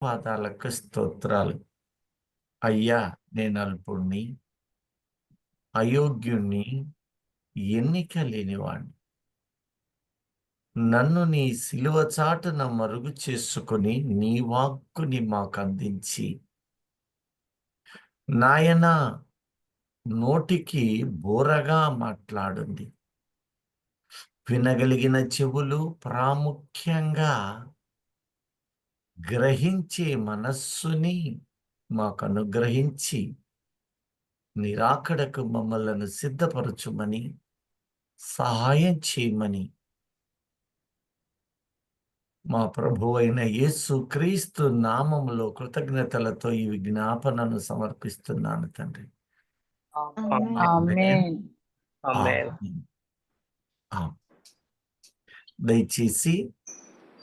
పాదాలకు స్తోత్రాలు. అయ్యా, నేను అల్పుణ్ణి, అయోగ్యుణ్ణి, ఎన్నిక లేనివాణ్ణి. నన్ను నీ సిలువ చాటున మరుగు చేసుకుని నీ వాక్కుని మాకు అందించి, నాయనా, నోటికి బోరగా మాట్లాడుంది. వినగలిగిన చెవులు, ప్రాముఖ్యంగా గ్రహించే మనస్సుని మాకు అనుగ్రహించి నిరాకడకు మమ్మలను సిద్ధపరచుమని, సహాయం చేయమని మా ప్రభువైన యేసు క్రీస్తు నామములో కృతజ్ఞతలతో ఈ విజ్ఞాపనను సమర్పిస్తున్నాను తండ్రి. ఆమేన్. ఆమేన్. దయచేసి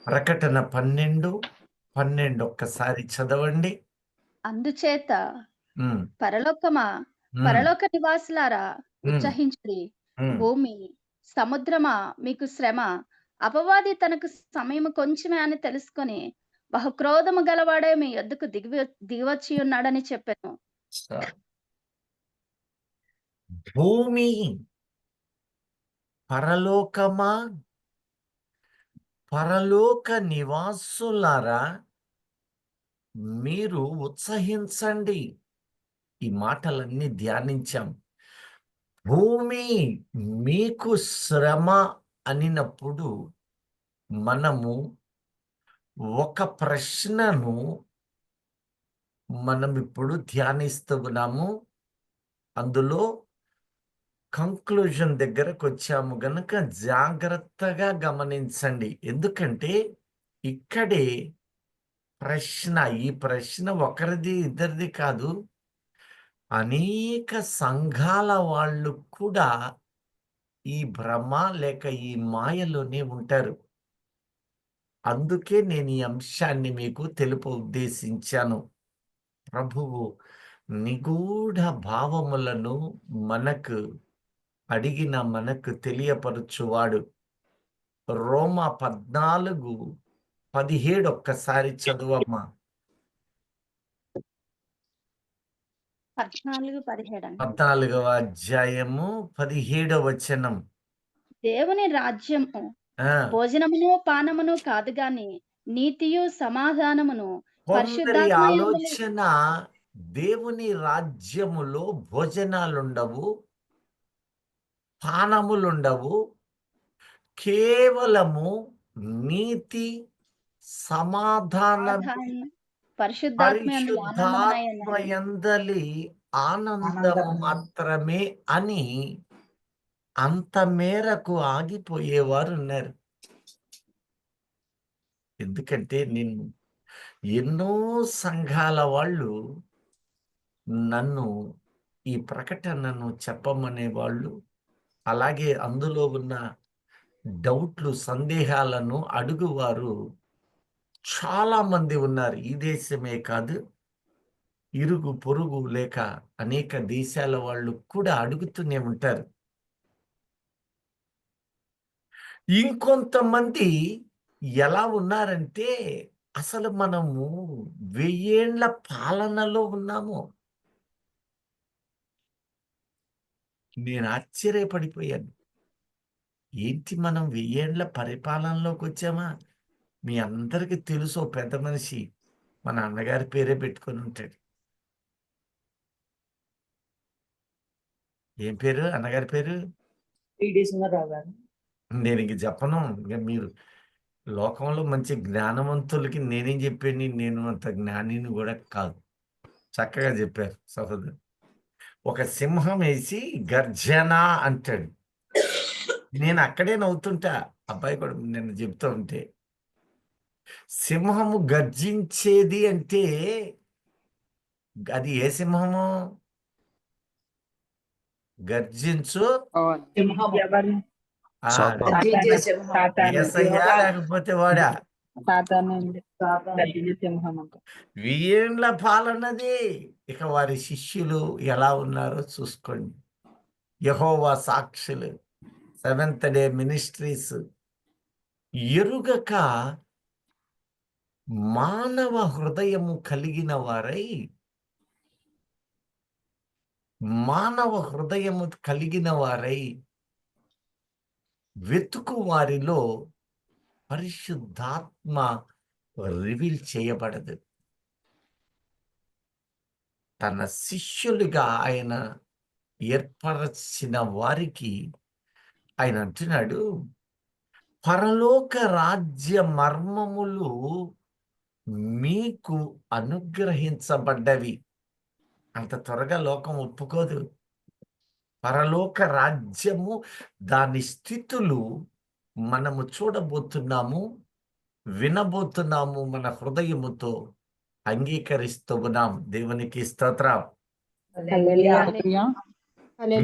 ప్రకటన 12:12 ఒక్కసారి చదవండి. అందుచేత ఉమ్, పరలోక నివాసులారా ఉత్సహించుడి. భూమి సముద్రమా మీకు శ్రమ. అపవాది తనకు సమయం కొంచెమే అని తెలుసుకొని బహుక్రోధము గలవాడే మీ యొద్దకు దిగివచ్చి ఉన్నాడని చెప్పాను. భూమి, పరలోకమా, పరలోక నివాసులారా మీరు ఉత్సహించండి. ఈ మాటలన్నీ ధ్యానించాం. భూమి మీకు శ్రమ అనినప్పుడు మనము ఒక ప్రశ్నను మనం ఇప్పుడు ధ్యానిస్తున్నాము. అందులో కంక్లూజన్ దగ్గరకు వచ్చాము గనుక జాగ్రత్తగా గమనించండి. ఎందుకంటే ఇక్కడే ఈ ప్రశ్న ఒకరిది ఇద్దరిది కాదు, అనేక సంఘాల వాళ్ళు కూడా ఈ భ్రమ లేక ఈ మాయలోనే ఉంటారు. అందుకే నేను ఈ అంశాన్ని మీకు ఉద్దేశించాను. ప్రభువు నిగూఢ భావములను మనకు తెలియపరచువాడు. రోమా 14:17 ఒక్కసారి చదువమ్మా. 14వ అధ్యాయము 17వ వచనం. దేవుని రాజ్యము భోజనమును పానమును కాదు గాని నీతియు సమాధానమును కొందరి ఆలోచన దేవుని రాజ్యములో భోజనాలుండవు, పానములుండవు, కేవలము నీతి, సమాధానము, పరిశుద్ధాత్మయందలి ఆనందము మాత్రమే అని అంత మేరకు ఆగిపోయేవారు ఉన్నారు. ఎందుకంటే నేను ఎన్నో సంఘాల వాళ్ళు నన్ను ఈ ప్రకటనను చెప్పమనే వాళ్ళు, అలాగే అందులో ఉన్న డౌట్లు, సందేహాలను అడుగువారు చాలా మంది ఉన్నారు. ఈ దేశమే కాదు, ఇరుగు పొరుగు లేక అనేక దేశాల వాళ్ళు కూడా అడుగుతూనే ఉంటారు. ఇంకొంతమంది ఎలా ఉన్నారంటే అసలు మనము 1000 ఏళ్ల పాలనలో ఉన్నాము. నేను ఆశ్చర్యపడిపోయాను. ఏంటి మనం 1000 ఏళ్ల పరిపాలనలోకి వచ్చామా? మీ అందరికీ తెలుసు, పెద్ద మనిషి మన అన్నగారి పేరే పెట్టుకొని ఉంటాడు. ఏం పేరు అన్నగారి పేరు? నేను ఇంక చెప్పను. ఇక మీరు లోకంలో మంచి జ్ఞానవంతులకి నేనేం చెప్పాను, నేను అంత జ్ఞానిని కూడా కాదు. చక్కగా చెప్పారు సహోదరు. ఒక సింహం వేసి గర్జన అంటాడు. నేను అక్కడే నవ్వుతుంటా. అబ్బాయి కూడా నిన్న చెప్తూ ఉంటే, సింహము గర్జించేది అంటే అది ఏ సింహము? గర్జించు లేకపోతే వాడా? 1000 ఏళ్ల పాలనది. ఇక వారి శిష్యులు ఎలా ఉన్నారో చూసుకోండి. యెహోవా సాక్షులు, సెవెంత్ డే మినిస్ట్రీస్ ఎరుగక మానవ హృదయము కలిగిన వారై, మానవ హృదయము కలిగిన వారై వెతుకు వారిలో పరిశుద్ధాత్మ రివీల్ చేయబడదు. తన శిష్యులుగా ఆయన ఏర్పరచిన వారికి ఆయన అంటున్నాడు, పరలోక రాజ్య మర్మములు మీకు అనుగ్రహించబడ్డవి. అంత త్వరగా లోకం ఒప్పుకోదు. పరలోక రాజ్యము, దాని స్థితులు మనము చూడబోతున్నాము, వినబోతున్నాము, మన హృదయముతో అంగీకరిస్తూ ఉన్నాం. దేవునికి స్తోత్రం.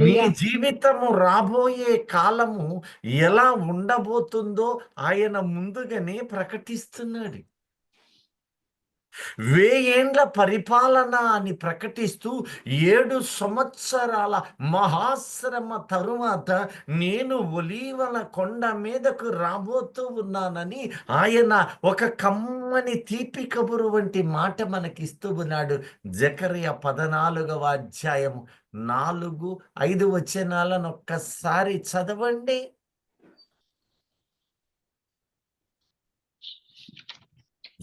నీ జీవితము రాబోయే కాలము ఎలా ఉండబోతుందో ఆయన ముందుగానే ప్రకటిస్తున్నాడు. 1000 ఏండ్ల పరిపాలన అని ప్రకటిస్తూ 7 సంవత్సరాల మహాశ్రమ తరువాత నేను ఒలీవల కొండ మీదకు రాబోతూ ఉన్నానని ఆయన ఒక కమ్మని తీపి కబురు వంటి మాట మనకిస్తూ ఉన్నాడు. జకర్యా 14వ అధ్యాయం 4, 5 వచనాలను ఒక్కసారి చదవండి.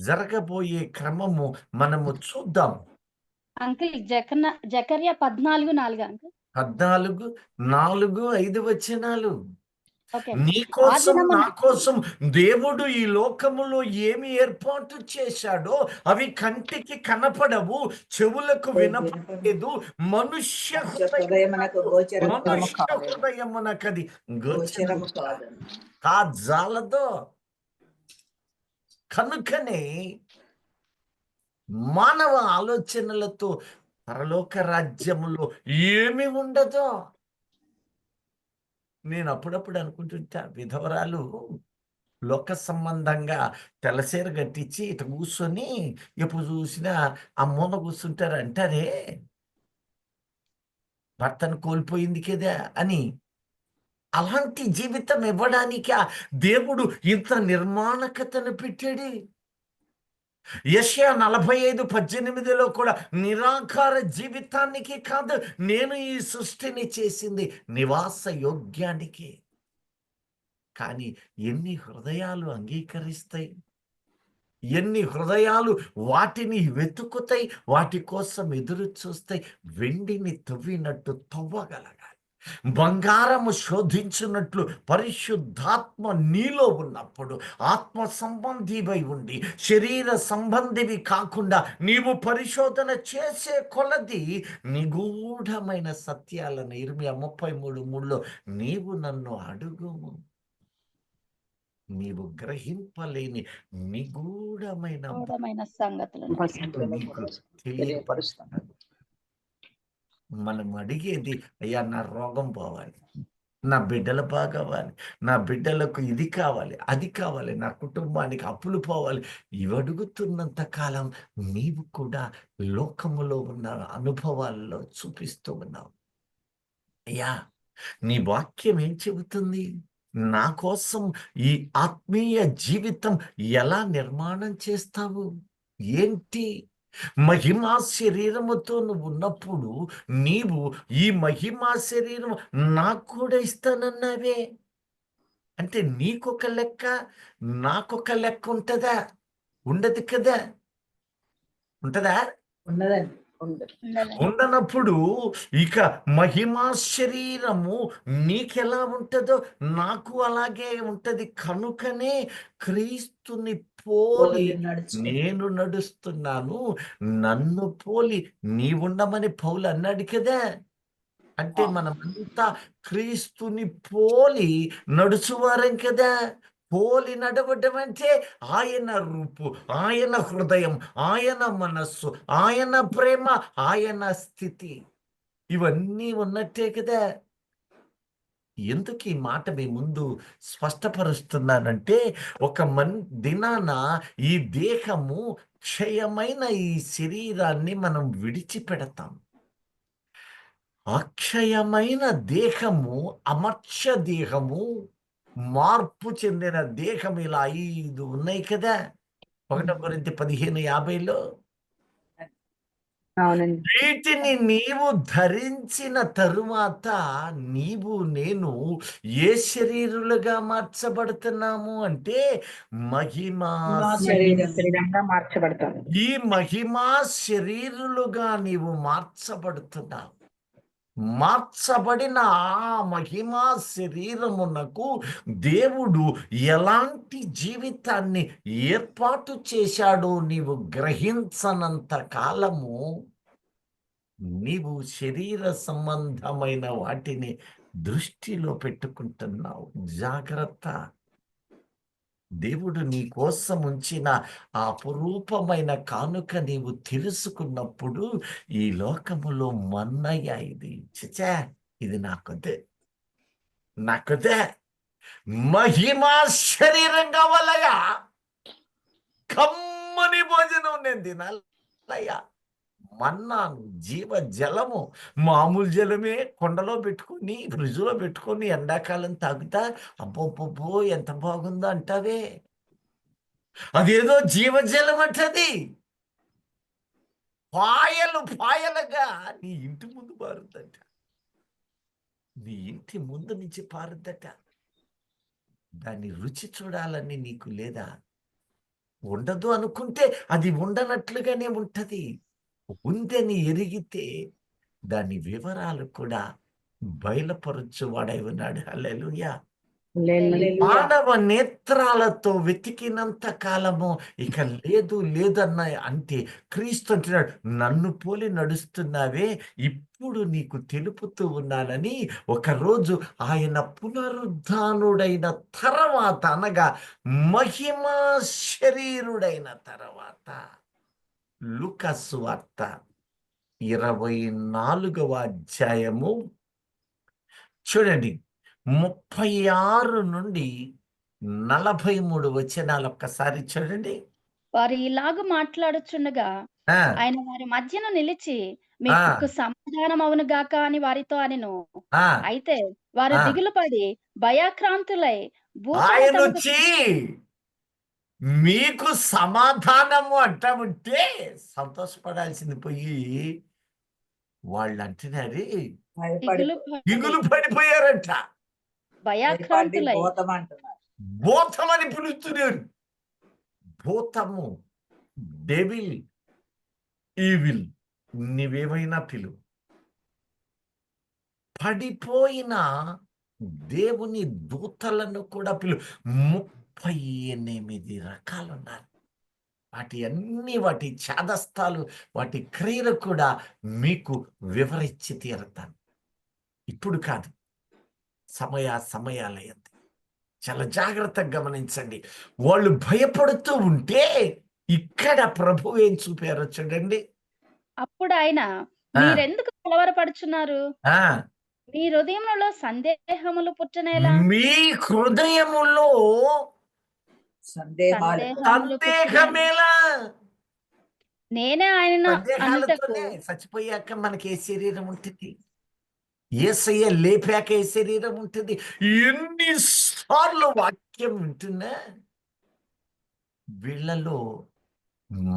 జరగబోయే క్రమము మనము చూద్దాం. అంకుల్ జకర్యా 14:4 అంకుల్. 14, 4, 5 వచనాలు. ఓకే. నీ కోసం, నా కోసం దేవుడు ఈ లోకములో ఏమి ఏర్పాటు చేశాడో అవి కంటికి కనపడవు, చెవులకు వినపడలేదు, మనుష్య హృదయమునకది గోచరము కాజాలదో. కనుకనే మానవ ఆలోచనలతో పరలోక రాజ్యములో ఏమి ఉండదో. నేను అప్పుడప్పుడు అనుకుంటుంటా, విధవరాలు లోక సంబంధంగా తెల్లసీర కట్టించి ఇటు కూర్చొని ఎప్పుడు చూసినా ఆ మూల కూర్చుంటారు అంటారే, భర్తను కోల్పోయింది కదా అని. అలాంటి జీవితం ఇవ్వడానికి దేవుడు ఇంత నిర్మాణకతను పెట్టాడు. యెషయా 45:18లో కూడా నిరాకార జీవితానికి కాదు, నేను ఈ సృష్టిని చేసింది నివాస యోగ్యానికి. కానీ ఎన్ని హృదయాలు అంగీకరిస్తాయి, ఎన్ని హృదయాలు వాటిని వెతుకుతాయి, వాటి కోసం ఎదురు చూస్తాయి. వెండిని తవ్వినట్టు తవ్వగలగాలి, బంగారము శోధించినట్లు పరిశుద్ధాత్మ నీలో ఉన్నప్పుడు, ఆత్మ సంబంధివై ఉండి శరీర సంబంధివి కాకుండా నీవు పరిశోధన చేసే కొలది నిగూఢమైన సత్యాలను, ఇర్మియా 33:3లో నీవు నన్ను అడుగుము, నీవు గ్రహింపలేని నిగూఢమైన సంగతులను నీకు తెలియపరుస్తాను. మనం అడిగేది, అయ్యా నా రోగం పోవాలి, నా బిడ్డలు బాగవ్వాలి, నా బిడ్డలకు ఇది కావాలి, అది కావాలి, నా కుటుంబానికి అప్పులు పోవాలి. ఇవి అడుగుతున్నంత కాలం నీవు కూడా లోకములో ఉన్న అనుభవాల్లో చూపిస్తూ ఉన్నావు. అయ్యా నీ వాక్యం ఏం చెబుతుంది? నా కోసం ఈ ఆత్మీయ జీవితం ఎలా నిర్మాణం చేస్తావు? ఏంటి? మహిమా శరీరముతో నువ్వు ఉన్నప్పుడు నీవు ఈ మహిమా శరీరం నాకు కూడా ఇస్తానన్నావే అంటే నీకొక లెక్క, నాకొక లెక్క ఉంటుందా? ఉండదు కదా. ఉంటుందా? ఉండదండి. ఉండనప్పుడు ఇక మహిమా శరీరము నీకెలా ఉంటుందో నాకు అలాగే ఉంటది. కనుకనే క్రీస్తుని పోలి నేను నడుస్తున్నాను, నన్ను పోలి నీవుండమని పౌలు అన్నాడు కదా. అంటే మనమంతా క్రీస్తుని పోలి నడుచువారం కదా. పోలి నడవడం అంటే ఆయన రూపు, ఆయన హృదయం, ఆయన మనస్సు, ఆయన ప్రేమ, ఆయన స్థితి ఇవన్నీ ఉన్నట్టే కదా. ఎందుకు ఈ మాట మీ ముందు స్పష్టపరుస్తున్నానంటే, ఒక దినాన ఈ దేహము క్షయమైన ఈ శరీరాన్ని మనం విడిచిపెడతాం. అక్షయమైన దేహము, అమర్త్య దేహము, మార్పు చెందిన దేహం ఇలా 5 ఉన్నాయి కదా. 1 కొరింథీ 15:50లో అవునండి. వీటిని నీవు ధరించిన తరువాత నీవు నేను ఏ శరీరులుగా మార్చబడుతున్నాము అంటే మహిమా శరీరంగా మార్చబడతాం. ఈ మహిమా శరీరులుగా నీవు మార్చబడుతున్నావు. మార్చబడిన ఆ మహిమా శరీరమునకు దేవుడు ఎలాంటి జీవితాన్ని ఏర్పాటు చేశాడో నీవు గ్రహించనంత కాలము నీవు శరీర సంబంధమైన వాటిని దృష్టిలో పెట్టుకుంటున్నావు. జాగ్రత్త. దేవుడు నీ కోసం ఉంచిన ఆ అపురూపమైన కానుక నీవు తెలుసుకున్నప్పుడు ఈ లోకములో మన్నయ్య ఇది చిచా ఇది నాకొద్దే మహిమా శరీరం కావాలయ్యా, కమ్మని భోజనం నేను తినాలయ్యా. మన్నాను జీవ జలము మామూలు జలమే కొండలో పెట్టుకొని ఫ్రిడ్జ్లో పెట్టుకొని ఎండాకాలం తాగుతా అబ్బో ఎంత బాగుందో అంటావే, అదేదో జీవజలం అంటది. పాయలుగా నీ ఇంటి ముందు పారుద్దట, నీ ఇంటి ముందు నుంచి పారుద్దట. దాన్ని రుచి చూడాలని నీకు లేదా? ఉండదు అనుకుంటే అది ఉండనట్లుగానే ఉంటది. ఉందని ఎరిగితే దాని వివరాలు కూడా బయలుపరచువాడై ఉన్నాడు. హల్లెలూయా. మానవ నేత్రాలతో వెతికినంత కాలము ఇక లేదన్న అంటే క్రీస్తు అంటున్నాడు, నన్ను పోలి నడుస్తున్నావే, ఇప్పుడు నీకు తెలుపుతూ ఉన్నానని. ఒకరోజు ఆయన పునరుద్ధానుడైన తర్వాత, అనగా మహిమా శరీరుడైన తర్వాత, లూకా సువార్త 24వ అధ్యాయము చూడండి, 36 నుండి 43 వచనాలు ఒక్కసారి చూడండి. వారు ఇలాగ మాట్లాడుచుండగా ఆయన వారి మధ్యన నిలిచి, మీకు సమాధానం అవును గాక అని వారితో అనెను. అయితే వారు దిగులు పడి భయాక్రాంతులై ఆయన వచ్చి మీకు సమాధానము అంటామంటే సంతోషపడాల్సింది పోయి వాళ్ళు అంటున్నారు దిగులు పడిపోయారంట. భయాక్రాంతులై భూతమని పిలుస్తున్నారు. భూతము, డెవిల్, ఈవిల్, నీవేమైనా పిలు. పడిపోయిన దేవుని దూతలను కూడా పిలు. 38 రకాలు ఉన్నారు. వాటి ఛాదస్తాలు, వాటి క్రియలు కూడా మీకు వివరించి తీరుతాను. ఇప్పుడు కాదు, సమయాలయంది. చాలా జాగ్రత్తగా గమనించండి. వాళ్ళు భయపడుతూ ఉంటే ఇక్కడ ప్రభు ఏం చూపారో చూడండి. అప్పుడు ఆయన, మీరెందుకు కలవరపడుచున్నారు? మీ హృదయములో సందేహములు పుట్టనేలా? మీ హృదయములో సందేహమేలా? నేనే ఆయన చచ్చిపోయాక మనకి ఏ శరీరం ఉంటుంది? యేసయ్య లేపాక ఏ శరీరం ఉంటుంది? ఎన్నిసార్లు వాక్యం వింటున్నా వీళ్ళలో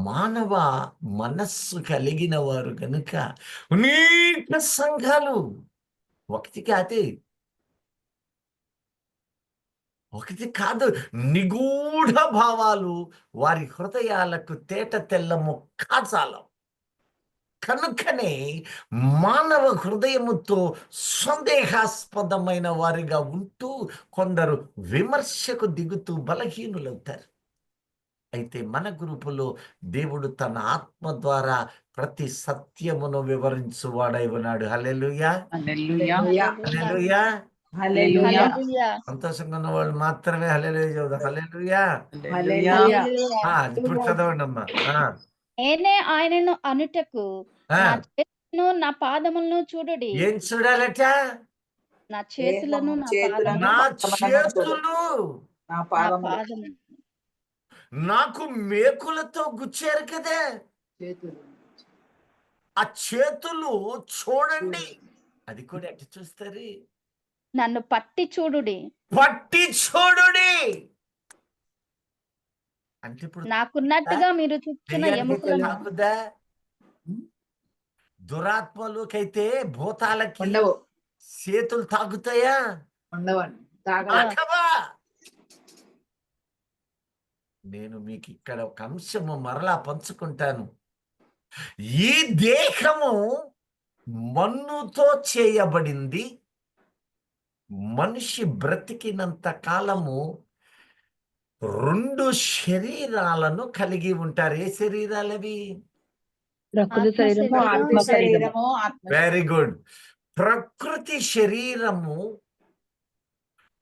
మానవ మనస్సు కలిగిన వారు కనుక అనేక సంఘాలు, ఒకటి కాదు నిగూఢ భావాలు వారి హృదయాలకు తేట తెల్లము కాచాలం. కనుకనే మానవ హృదయముతో సందేహాస్పదమైన వారిగా ఉంటూ కొందరు విమర్శకు దిగుతూ బలహీనులవుతారు. అయితే మన గ్రూపులో దేవుడు తన ఆత్మ ద్వారా ప్రతి సత్యమును వివరించువాడై ఉన్నాడు. హల్లెలూయా, హల్లెలూయా, హల్లెలూయా. సంతోషంగా ఉన్న వాళ్ళు మాత్రమే హల్లెలూయా చెబుదాం. హల్లెలూయా. ఇప్పుడు చదవండి అమ్మా. నేనే ఆయనను అనుటకు నా చేతులను నా పాదములను చూడుడి. ఏం చూడాలట? నా చేతులను నా చేతులు నా పాదములు. నాకు మేకులతో గుచ్చారు కదా, ఆ చేతులు చూడండి. అది కూడా ఎట్లా చూస్తారు? నన్ను పట్టి చూడుడి. అంటే ఇప్పుడు నాకున్నట్టుగా మీరు చూచిన దెయ్యానికైతే ఎముకలను తాకుద్దా? దురాత్మలకైతే భూతాలకి ఉండవు చేతులు తాకుతాయా? ఉండవండి తాగ ఆ! తాకవా? నేను మీకు ఇక్కడ ఒక అంశము మరలా పంచుకుంటాను. ఈ దేహము మన్నుతో చేయబడింది. మనిషి బ్రతికినంత కాలము 2 శరీరాలను కలిగి ఉంటారు. ఏ శరీరాలవి? ప్రకృతి ఆత్మ శరీరము శరీరం, ఆత్మ శరీరము వెరీ గుడ్. ప్రకృతి శరీరము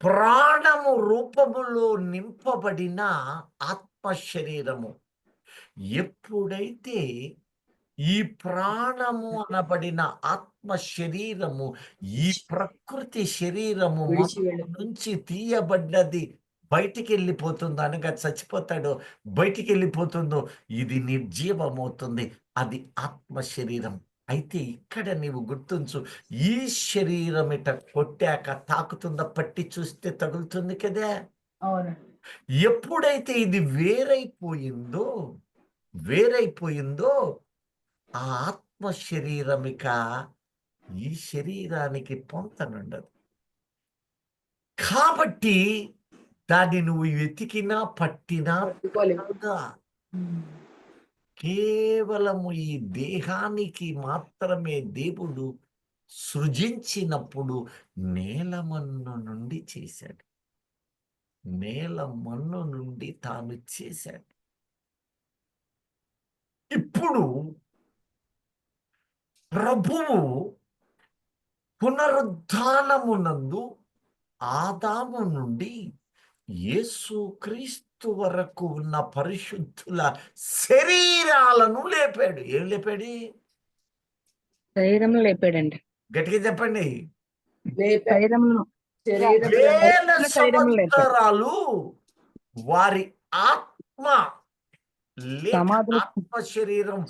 ప్రాణము రూపములో నింపబడిన ఆత్మ శరీరము. ఎప్పుడైతే ఈ ప్రాణము అనబడిన ఆత్మ శరీరము ఈ ప్రకృతి శరీరము విడిచి మన వెళ్ళి నుంచి తీయబడ్డది బయటికి వెళ్ళిపోతుందో, అనగా చచ్చిపోతాడో బయటికి వెళ్ళిపోతుందో, ఇది నిర్జీవమవుతుంది. అది ఆత్మ శరీరం. అయితే ఇక్కడ నీవు గుర్తుంచు, ఈ శరీరం ఇట కొట్టాక తాకుతుందా? పట్టి చూస్తే తగులుతుంది కదా. అవును ఎప్పుడైతే ఇది వేరైపోయిందో ఆ ఆత్మ శరీరం ఇక ఈ శరీరానికి పొంతనుండదు. కాబట్టి దాన్ని నువ్వు వెతికినా పట్టినా పట్టుకోలేము రాదా. కేవలము ఈ దేహానికి మాత్రమే దేవుడు సృజించినప్పుడు నేలమన్ను నుండి చేశాడు. నేల మన్ను నుండి తాను చేశాడు. ఇప్పుడు ప్రభువు పునరుద్ధానమునందు ఆదాము నుండి యేసుక్రీస్తు వరకు ఉన్న పరిశుద్ధుల శరీరాలను లేపాడు. ఏం లేపాడు? శరీరంలో లేపాడండి గట్టిగా చెప్పండి. శరీరంలో వేల శరీరంలో లేపాడు సంవత్సరాలు వారి ఆత్మ లేక సమాధులు ఆత్మ శరీరం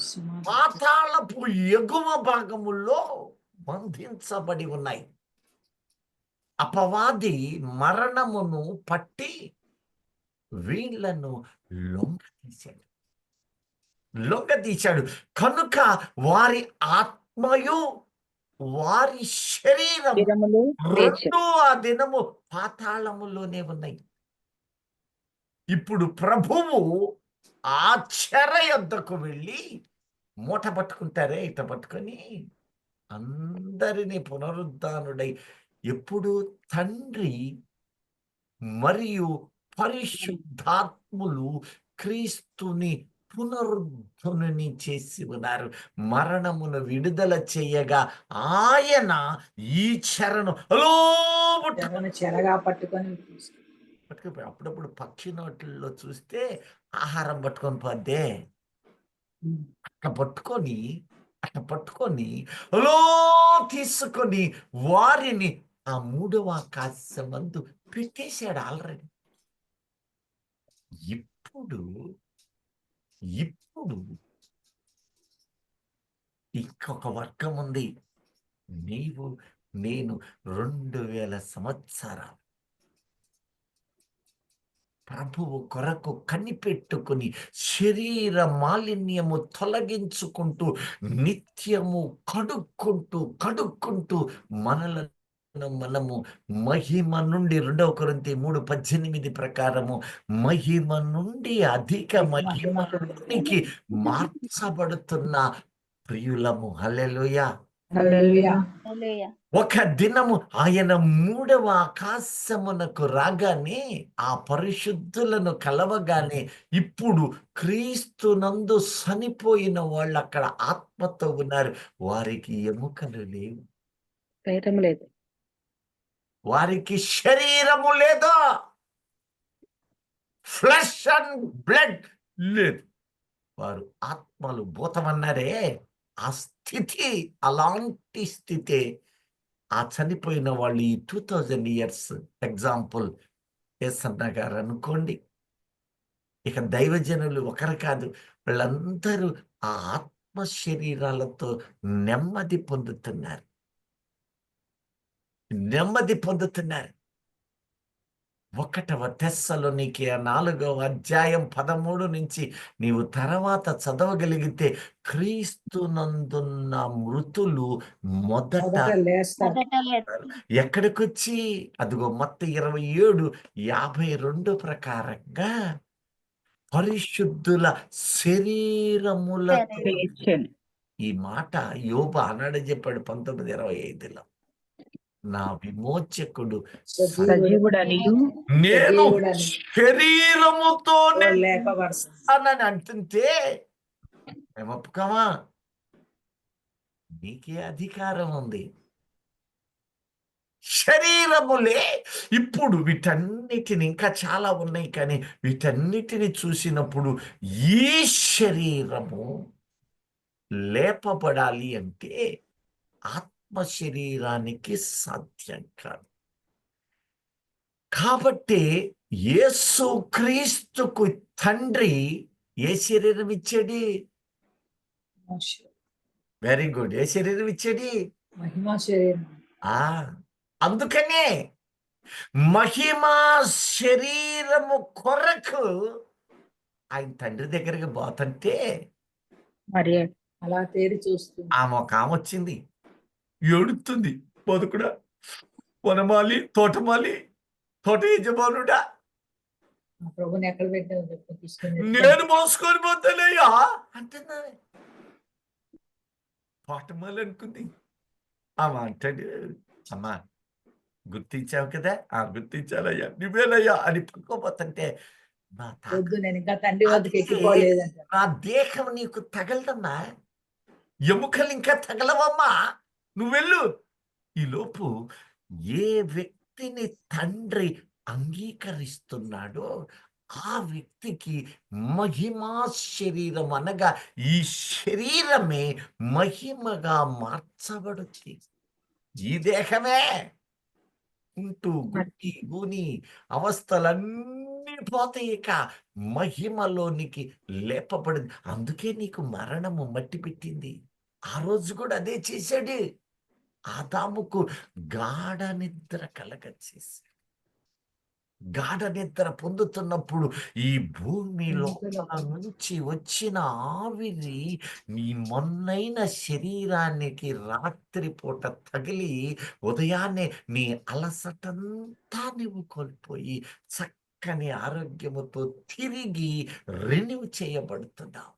పాతాళపు ఎగువ భాగముల్లో బంధించబడి ఉన్నాయి. అపవాది మరణమును పట్టి వీళ్లను లొంగతీశాడు. కనుక వారి ఆత్మయు వారి శరీరం శరీరములు రెండు ఆ దినము పాతాళములోనే ఉన్నాయి. ఇప్పుడు ప్రభువు ఆ చెర యొద్దకు వెళ్ళి మూట పట్టుకుంటారే, ఇట పట్టుకొని అందరినీ పునరుద్ధానుడై ఎప్పుడు తండ్రి మరియు పరిశుద్ధాత్ములు క్రీస్తుని పునరుద్ధుని చేసి ఉన్నారు. మరణమును విడుదల చేయగా ఆయన ఈ చెరను చెరగా పట్టుకొని అప్పుడప్పుడు పక్షి నోట్లలో చూస్తే ఆహారం పట్టుకొని పోద్దే, అట్లా పట్టుకొని అలో తీసుకొని వారిని ఆ 3వ ఆకాశమందు పెట్టేశాడు ఆల్రెడీ. ఇప్పుడు ఇంకొక వర్గం ఉంది. నీవు నేను 2000 సంవత్సరాలు ప్రభువు కొరకు కనిపెట్టుకుని శరీర మాలిన్యము తొలగించుకుంటూ నిత్యము కడుక్కుంటూ మనము మహిమ నుండి 2 కొరింథీ 3:18 ప్రకారము మహిమ నుండి అధిక మహిమకి మార్చబడుతున్న ప్రియులము. హల్లెలూయా. హల్లెలూయా. ఒక దినము ఆయన 3వ ఆకాశమునకు రాగానే ఆ పరిశుద్ధులను కలవగానే ఇప్పుడు క్రీస్తునందు చనిపోయిన వాళ్ళు అక్కడ ఆత్మతో ఉన్నారు. వారికి ఎముకలు లేవు, శరీరం లేదు, వారికి శరీరము లేదు, ఫ్లెష్ అండ్ బ్లడ్ లేదు. వారు ఆత్మలు భూతమన్నారే, ఆ స్థితి అలాంటి స్థితి. ఆ చనిపోయిన వాళ్ళు ఈ 2000 ఇయర్స్ ఎగ్జాంపుల్ ఎస్సన్న గారు అనుకోండి. ఇక దైవజనులు ఒకరు కాదు, వీళ్ళందరూ ఆ ఆత్మ శరీరాలతో నెమ్మది పొందుతున్నారు. 1 తెస్సలోనికే 4 అధ్యాయం 13 నుంచి నీవు తర్వాత చదవగలిగితే, క్రీస్తునందున్న మృతులు మొదట మొదట లేస్తారు. మొదట లేదు. ఎక్కడికొచ్చి, అదిగో మత్తయి 27:52 ప్రకారంగా పరిశుద్ధుల శరీరములతో. శరీరం. ఈ మాట యోబు ఆనాడే చెప్పాడు 19:25లో. నా విమోచకుడు సజీవుడనియు నేను సజీవుడని శరీరముతోనే లేఖపరుస్తాను. అని అంటుంటే మేము ఒప్పుకోమా? నీకే అధికారం ఉంది. శరీరములే. ఇప్పుడు వీటన్నిటిని, ఇంకా చాలా ఉన్నాయి, కానీ వీటన్నిటిని చూసినప్పుడు ఈ శరీరము లేపబడాలి అంటే ఆత్మ శరీరానికి సాధ్యం కాదు. కాబట్టి యేసు క్రీస్తుకు తండ్రి ఏ శరీరం ఇచ్చాడు? Very good. ఏ శరీరం ఇచ్చాడు? మహిమా శరీరం. అందుకనే మహిమా శరీరము కొరకు ఆయన తండ్రి దగ్గరికి పోతంటే మరి అలా తేరి చూస్తుంది. ఆమె ఒక ఆమె వచ్చింది, ఏడుతుంది. బతుకుడా, వనమాలి, తోటమాలి, తోట యజమానుడా, ప్రభుని ఎక్కడ పెట్టావు చెప్పు, తీసుకుని నేను మోసుకొని పోతానయ్యా అంటున్నా. తోటమాలి అనుకుంది. ఆమె అంటాడు, అమ్మా గుర్తించావు కదా? గుర్తించాలయ్యా, నువ్వేనయ్యా అని పట్టుకోపోతుంటే, వద్దు, నేను ఇంకా తండ్రి వద్దకు ఎక్కిపోలేదంట. నా దేహం నీకు తగలదమ్మా, ఎముకలు ఇంకా తగలవమ్మా, నువ్వెళ్ళు. ఈలోపు ఏ వ్యక్తిని తండ్రి అంగీకరిస్తున్నాడో ఆ వ్యక్తికి మహిమా శరీరం అనగా ఈ శరీరమే మహిమగా మార్చబడుతుంది. ఈ దేహమే ఉంటూ గుట్టి గూని అవస్థలన్నీ పోతాయి, ఇక మహిమలోనికి లేపబడింది. అందుకే నీకు మరణము మట్టి పెట్టింది. ఆ రోజు కూడా అదే చేశాడు. ఆదాముకు గాఢ నిద్ర కలగచేశాడు. గాఢ నిద్ర పొందుతున్నప్పుడు ఈ భూమిలో నుంచి వచ్చిన ఆవిరి నీ మొన్నైన శరీరానికి రాత్రిపూట తగిలి ఉదయాన్నే నీ అలసటంతా నువ్వు కోల్పోయి చక్కని ఆరోగ్యముతో తిరిగి రెన్యూ చేయబడుతున్నావు.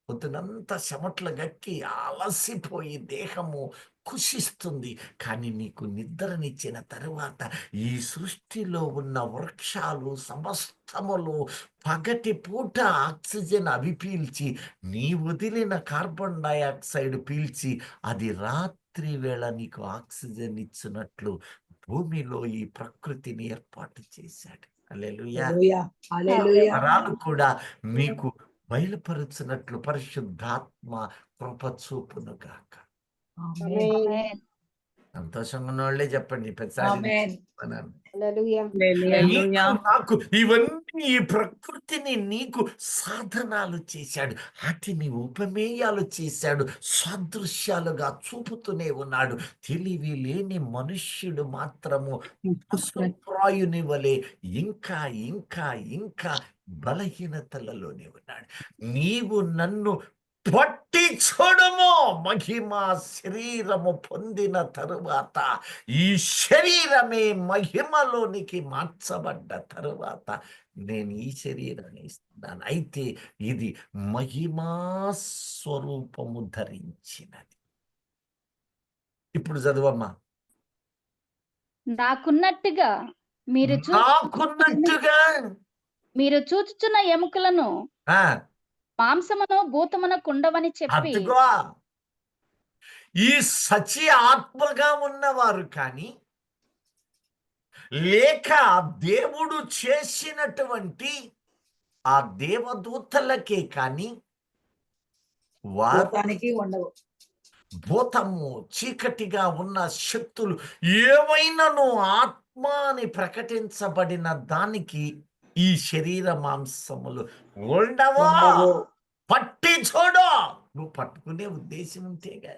పొద్దునంతా చెమట్లు గక్కి అలసిపోయి దేహము కుషిస్తుంది. కానీ నీకు నిద్రనిచ్చిన తరువాత ఈ సృష్టిలో ఉన్న వృక్షాలు సమస్తములు పగటి పూట ఆక్సిజన్ అవి పీల్చి, నీ వదిలిన కార్బన్ డైఆక్సైడ్ పీల్చి, అది రాత్రి వేళ నీకు ఆక్సిజన్ ఇచ్చినట్లు భూమిలో ఈ ప్రకృతిని ఏర్పాటు చేశాడు. హల్లెలూయా. వరాలు కూడా మీకు బయలుపరుచినట్లు పరిశుద్ధాత్మ కృప చూపునుగాక. సంతోషంగా ఉన్న వాళ్ళే చెప్పండి. నాకు ఇవన్నీ ఈ ప్రకృతిని నీకు సాధనాలు చేశాడు, వాటిని ఉపమేయాలు చేశాడు, సాదృశ్యాలుగా చూపుతూనే ఉన్నాడు. తెలివి లేని మనుష్యుడు మాత్రము పశుప్రాయుని వలె ఇంకా ఇంకా ఇంకా బలహీనతలలోనే ఉన్నాడు. నీవు నన్ను పట్టి చూడము. మహిమా శరీరము పొందిన తరువాత ఈ శరీరమే మహిమలోనికి మార్చబడ్డ తరువాత నేను ఈ శరీరాన్ని ఇస్తున్నాను. అయితే ఇది మహిమా స్వరూపము ధరించినది. ఇప్పుడు చదువమ్మా. నాకున్నట్టుగా మీరు చూచుచున్న ఎముకలను మాంసమును భూతమున కుండవని చెప్పి, ఈ సచి ఆత్మగా ఉన్నవారు కానీ లేక దేవుడు చేసినటువంటి ఆ దేవదూతలకే కానీ వారికి ఉండవు. భూతము చీకటిగా ఉన్న శక్తులు ఏవైనాను ఆత్మ అని ప్రకటించబడిన దానికి ఈ శరీర మాంసములు ఉండవో. పట్టి చూడు. నువ్వు పట్టుకునే ఉద్దేశం ఉంటేగా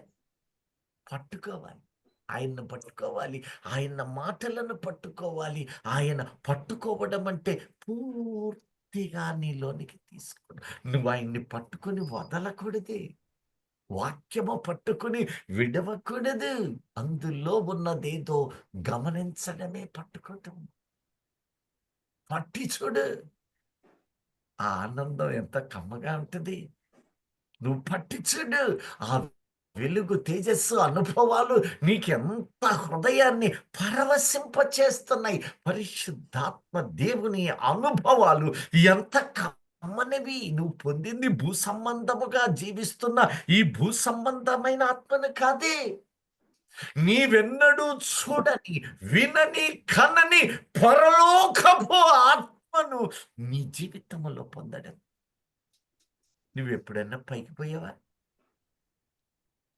పట్టుకోవాలి. ఆయన్ని పట్టుకోవాలి, ఆయన మాటలను పట్టుకోవాలి. ఆయన పట్టుకోవడం అంటే పూర్తిగా నీలోనికి తీసుకోవడం. నువ్వు ఆయన్ని పట్టుకొని వదలకూడదు, వాక్యము పట్టుకుని విడవకూడదు. అందులో ఉన్నదేదో గమనించడమే పట్టుకోవటం. పట్టి చూడు, ఆ ఆనందం ఎంత కమ్మగా ఉంటుంది. నువ్వు పట్టి చూడు, ఆ వెలుగు, తేజస్సు, అనుభవాలు నీకెంత హృదయాన్ని పరవశింపచేస్తున్నాయి. పరిశుద్ధాత్మ దేవుని అనుభవాలు ఎంత కమ్మనివి. నువ్వు పొందింది భూ సంబంధముగా జీవిస్తున్న ఈ భూ సంబంధమైన ఆత్మను కాదే. నీవెన్నడూ చూడని, వినని, కనని పరలోకపు ఆత్మను నీ జీవితంలో పొందడం. నువ్వెప్పుడన్నా పైకి పోయావా?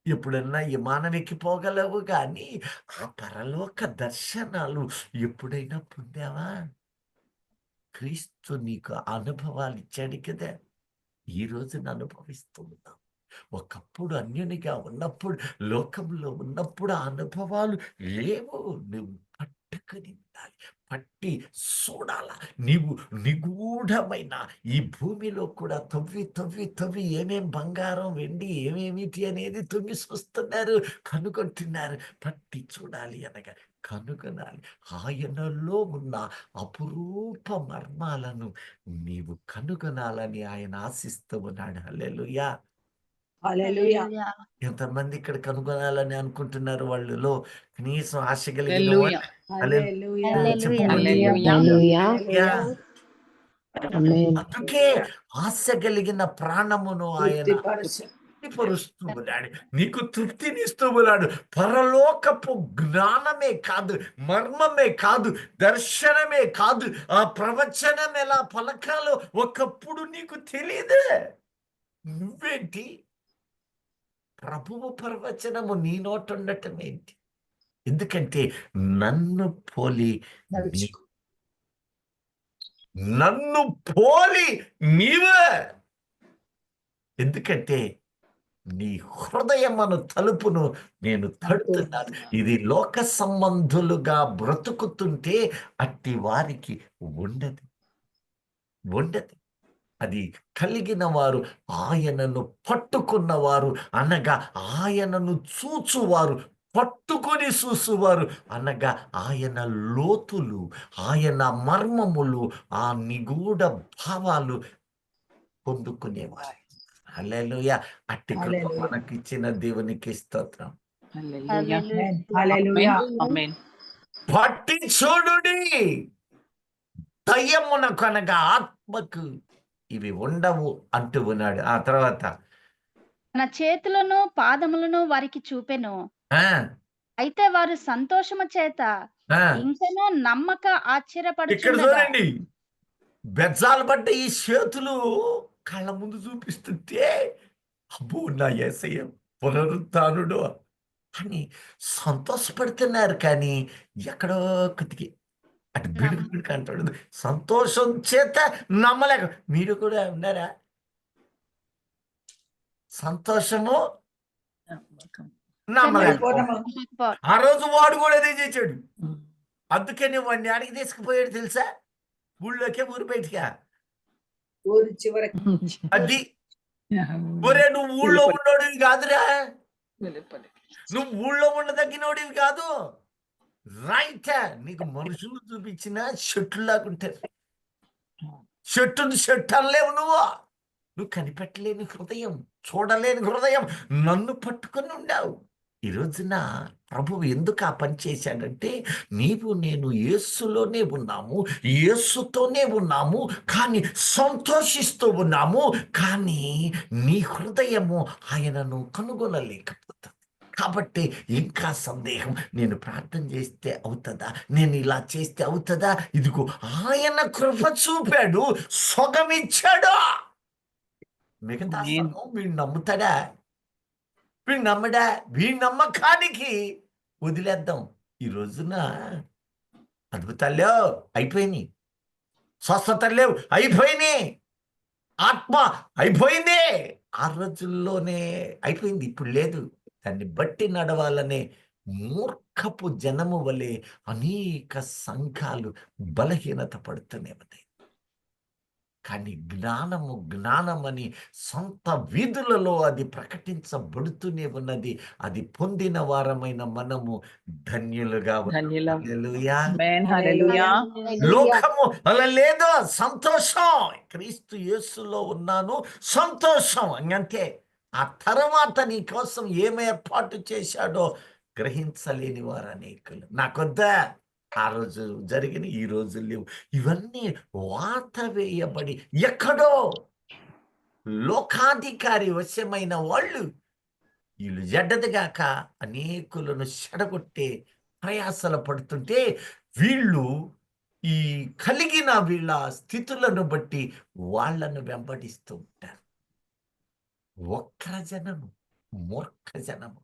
ఎప్పుడన్నా విమానం ఎక్కిపోగలవు, కానీ ఆ పరలోక దర్శనాలు ఎప్పుడైనా పొందావా? క్రీస్తు నీకు అనుభవాలు ఇచ్చాడు కదా, ఈ రోజున అనుభవిస్తూ ఉన్నావు. ఒకప్పుడు అన్యునిగా ఉన్నప్పుడు, లోకంలో ఉన్నప్పుడు ఆ అనుభవాలు లేవు. నువ్వు పట్టుకుని ఉండాలి, పట్టి చూడాల. నీవు నిగూఢమైన ఈ భూమిలో కూడా తవ్వి తవ్వి తవ్వి ఏమేం బంగారం, వెండి, ఏమేమిటి అనేది తొంగి చూస్తున్నారు, కనుగొంటున్నారు. పట్టి చూడాలి అనగా కనుగొనాలి. ఆయనలో ఉన్న అపురూప మర్మాలను నీవు కనుగొనాలని ఆయన ఆశిస్తూ ఉన్నాడు. హల్లెలూయా. హల్లెలూయా. ఎంతమంది ఇక్కడ కనుగొనాలని అనుకుంటున్నారు? వాళ్ళలో కనీసం ఆశ కలిగిన హల్లెలూయా. హల్లెలూయా. చెప్పండి. హల్లెలూయా. అందుకే ఆశ కలిగిన ప్రాణమును ఆయన తృప్తిపరచు. తృప్తిపరుస్తూ ఉన్నాడు, నీకు తృప్తినిస్తూ ఉన్నాడు. పరలోకపు జ్ఞానమే కాదు, మర్మమే కాదు, దర్శనమే కాదు, ఆ ప్రవచనం ఎలా పలకాలో ఒకప్పుడు నీకు తెలియదు. నువ్వేంటి? ప్రభువు ప్రవచనము నీ నోట ఉండటం ఏంటి? ఎందుకంటే నన్ను పోలి నడుచుకో. నన్ను పోలి నీవే. ఎందుకంటే నీ హృదయమును తలుపును నేను తడుతున్నాను. ఇది లోక సంబంధులుగా బ్రతుకుతుంటే అట్టి వారికి ఉండదు. అది కలిగిన వారు, ఆయనను పట్టుకున్నవారు అనగా ఆయనను చూచువారు, పట్టుకొని చూసువారు అనగా ఆయన లోతులు, ఆయన మర్మములు, ఆ నిగూఢ భావాలు పొందుకునేవారు. హల్లెలూయా. అట్టి కృప మనకిచ్చిన దేవునికి స్తోత్రం. హల్లెలూయా. హల్లెలూయా. ఆమేన్. పట్టి చూడుడి, దయ్యమునకనగా ఆత్మకు ఇవి ఉండవు అంటూ ఉన్నాడు. ఆ తర్వాత తన చేతులను పాదములను వారికి చూపెను. అయితే వారు సంతోషము చేత ఇంకనూ నమ్మక ఇక్కడ ఆశ్చర్యపడుచుండగా చూడండి, బెజ్జాలు పడ్డ ఈ చేతులు కళ్ళ ముందు చూపిస్తుంటే, అబ్బో నా యేసయ్య పునరుత్థానుడు అని సంతోషపడుతున్నారు. కానీ ఎక్కడో కొద్దిగా అటు బిడుకు అంటాడు, సంతోషం చేత నమ్మలేక. మీరు కూడా ఉన్నారా? సంతోషము నమ్మలేక. ఆ రోజు వాడు కూడా అదే చేశాడు. అందుకని వాడిని అడిగి తీసుకుపోయాడు తెలుసా? ఊళ్ళోకే, ఊరు బయటికా. ఊరి చివరికి. అది ఒరే, నువ్వు ఊళ్ళో ఉన్నోడివి కాదురా, నువ్వు ఊళ్ళో ఉండదగినోడివి కాదు. రైట్, నీకు మనుషులు చూపించిన చెట్లు లాగుంటారు. చెట్టును చెట్టు అనలేవు నువ్వు కనిపెట్టలేని హృదయం, చూడలేని హృదయం నన్ను పట్టుకొని ఉండావు. ఈ రోజున ప్రభువు ఎందుకు ఆ పని చేశాడంటే, నీవు నేను యేసులోనే ఉన్నాము, యేసుతోనే ఉన్నాము, కానీ సంతోషిస్తూ ఉన్నాము. కానీ నీ హృదయము ఆయనను కనుగొనలేకపోతుంది. కాబట్టి ఇంకా సందేహం, నేను ప్రార్థన చేస్తే అవుతుందా, నేను ఇలా చేస్తే అవుతుందా? ఇదిగో ఆయన కృప చూపాడు, సొగమిచ్చాడు. మిగతా సగం వీడు నమ్ముతాడా? వీడు నమ్మడా? వీడి నమ్మకానికి వదిలేద్దాం. ఈ రోజున అద్భుతాలు అయిపోయినాయి, స్వస్థతలు లేవు, అయిపోయినాయి, ఆత్మ అయిపోయింది. ఆ రోజుల్లోనే అయిపోయింది, ఇప్పుడు లేదు. దాన్ని బట్టి నడవాలనే మూర్ఖపు జనము వలె అనేక సంఘాలు బలహీనత పడుతూనే ఉన్నాయి. కానీ జ్ఞానమని సొంత వీధులలో అది ప్రకటించబడుతూనే ఉన్నది. అది పొందిన వారమైన మనము ధన్యులుగా ధన్యులం. హల్లెలూయా. ఆమేన్. హల్లెలూయా. లోకము అలా లేదో సంతోషం, క్రీస్తు యేసులో ఉన్నాను సంతోషం అంతే. ఆ తర్వాత నీ కోసం ఏమి ఏర్పాటు చేశాడో గ్రహించలేని వారు అనేకులు. నాకొద్దా ఆ రోజు జరిగిన ఈ రోజు లేవు. ఇవన్నీ వాత వేయబడి ఎక్కడో లోకాధికారి వశమైన వాళ్ళు వీళ్ళు జడ్డదిగాక అనేకులను చెడగొట్టే ప్రయాసలు పడుతుంటే వీళ్ళు ఈ కలిగిన వీళ్ళ స్థితులను బట్టి వాళ్ళను వెంబడిస్తూ ఉంటారు. వక్ర జనము, మూర్ఖ జనము.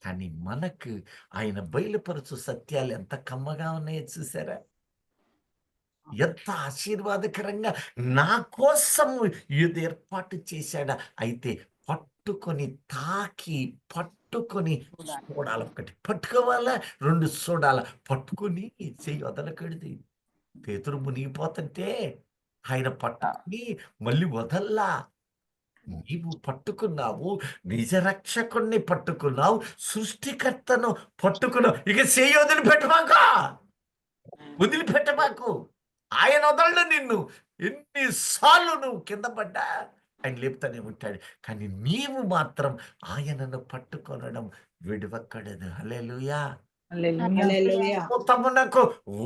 కానీ మనకు ఆయన బయలుపరచు సత్యాలు ఎంత కమ్మగా ఉన్నాయో చూసారా? ఎంత ఆశీర్వాదకరంగా నా కోసం ఇది ఏర్పాటు చేశాడా. అయితే పట్టుకొని తాకి పట్టుకొని చూడాలి. ఒకటి పట్టుకోవాలా, 2 చూడాల. పట్టుకుని చెయ్యి వదలకూడదు. పేతురు మునిగిపోతుంటే ఆయన పట్టుకుని మళ్ళీ వదల్లా. నీవు పట్టుకున్నావు, నిజ రక్షకుణ్ణి పట్టుకున్నావు, సృష్టికర్తను పట్టుకున్నావు. ఇక చెయ్యి వదిలిపెట్టమాకు. ఆయన వదలడు నిన్ను. ఎన్నిసార్లు నువ్వు కింద పడ్డా ఆయన లేపుతానే ఉంటాడు. కానీ నీవు మాత్రం ఆయనను పట్టుకొనడం విడవకూడదు. హల్లెలూయా. హల్లెలూయా. తమ్మునకు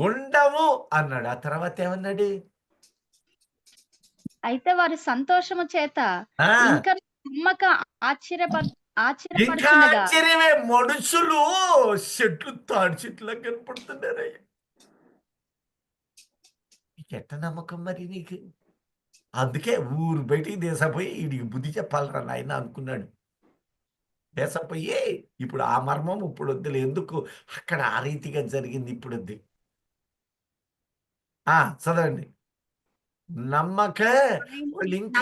ఉండవు అన్నాడు. ఆ తర్వాత ఏమన్నాడు? అయితే వారి సంతోషము చేత ఆ, ఇంకా నమ్మక ఇంకా ఆశ్చర్యపడుచుండగా ఆశ్చర్యమే. మనుషులు చెట్లు తాడి చెట్లా కనపడుతున్నారయ్య. ఎట్ట నమ్మకం మరి నీకు? అందుకే ఊరు బయటికి దేశపోయి వీడికి బుద్ధి చెప్పాలరా నాయన అనుకున్నాడు. దేశపోయి ఇప్పుడు ఆ మర్మం ఇప్పుడు వద్దులే, ఎందుకు అక్కడ ఆ రీతిగా జరిగింది, ఇప్పుడు వద్దు. చదవండి. నమ్మక వాళ్ళు ఇంకా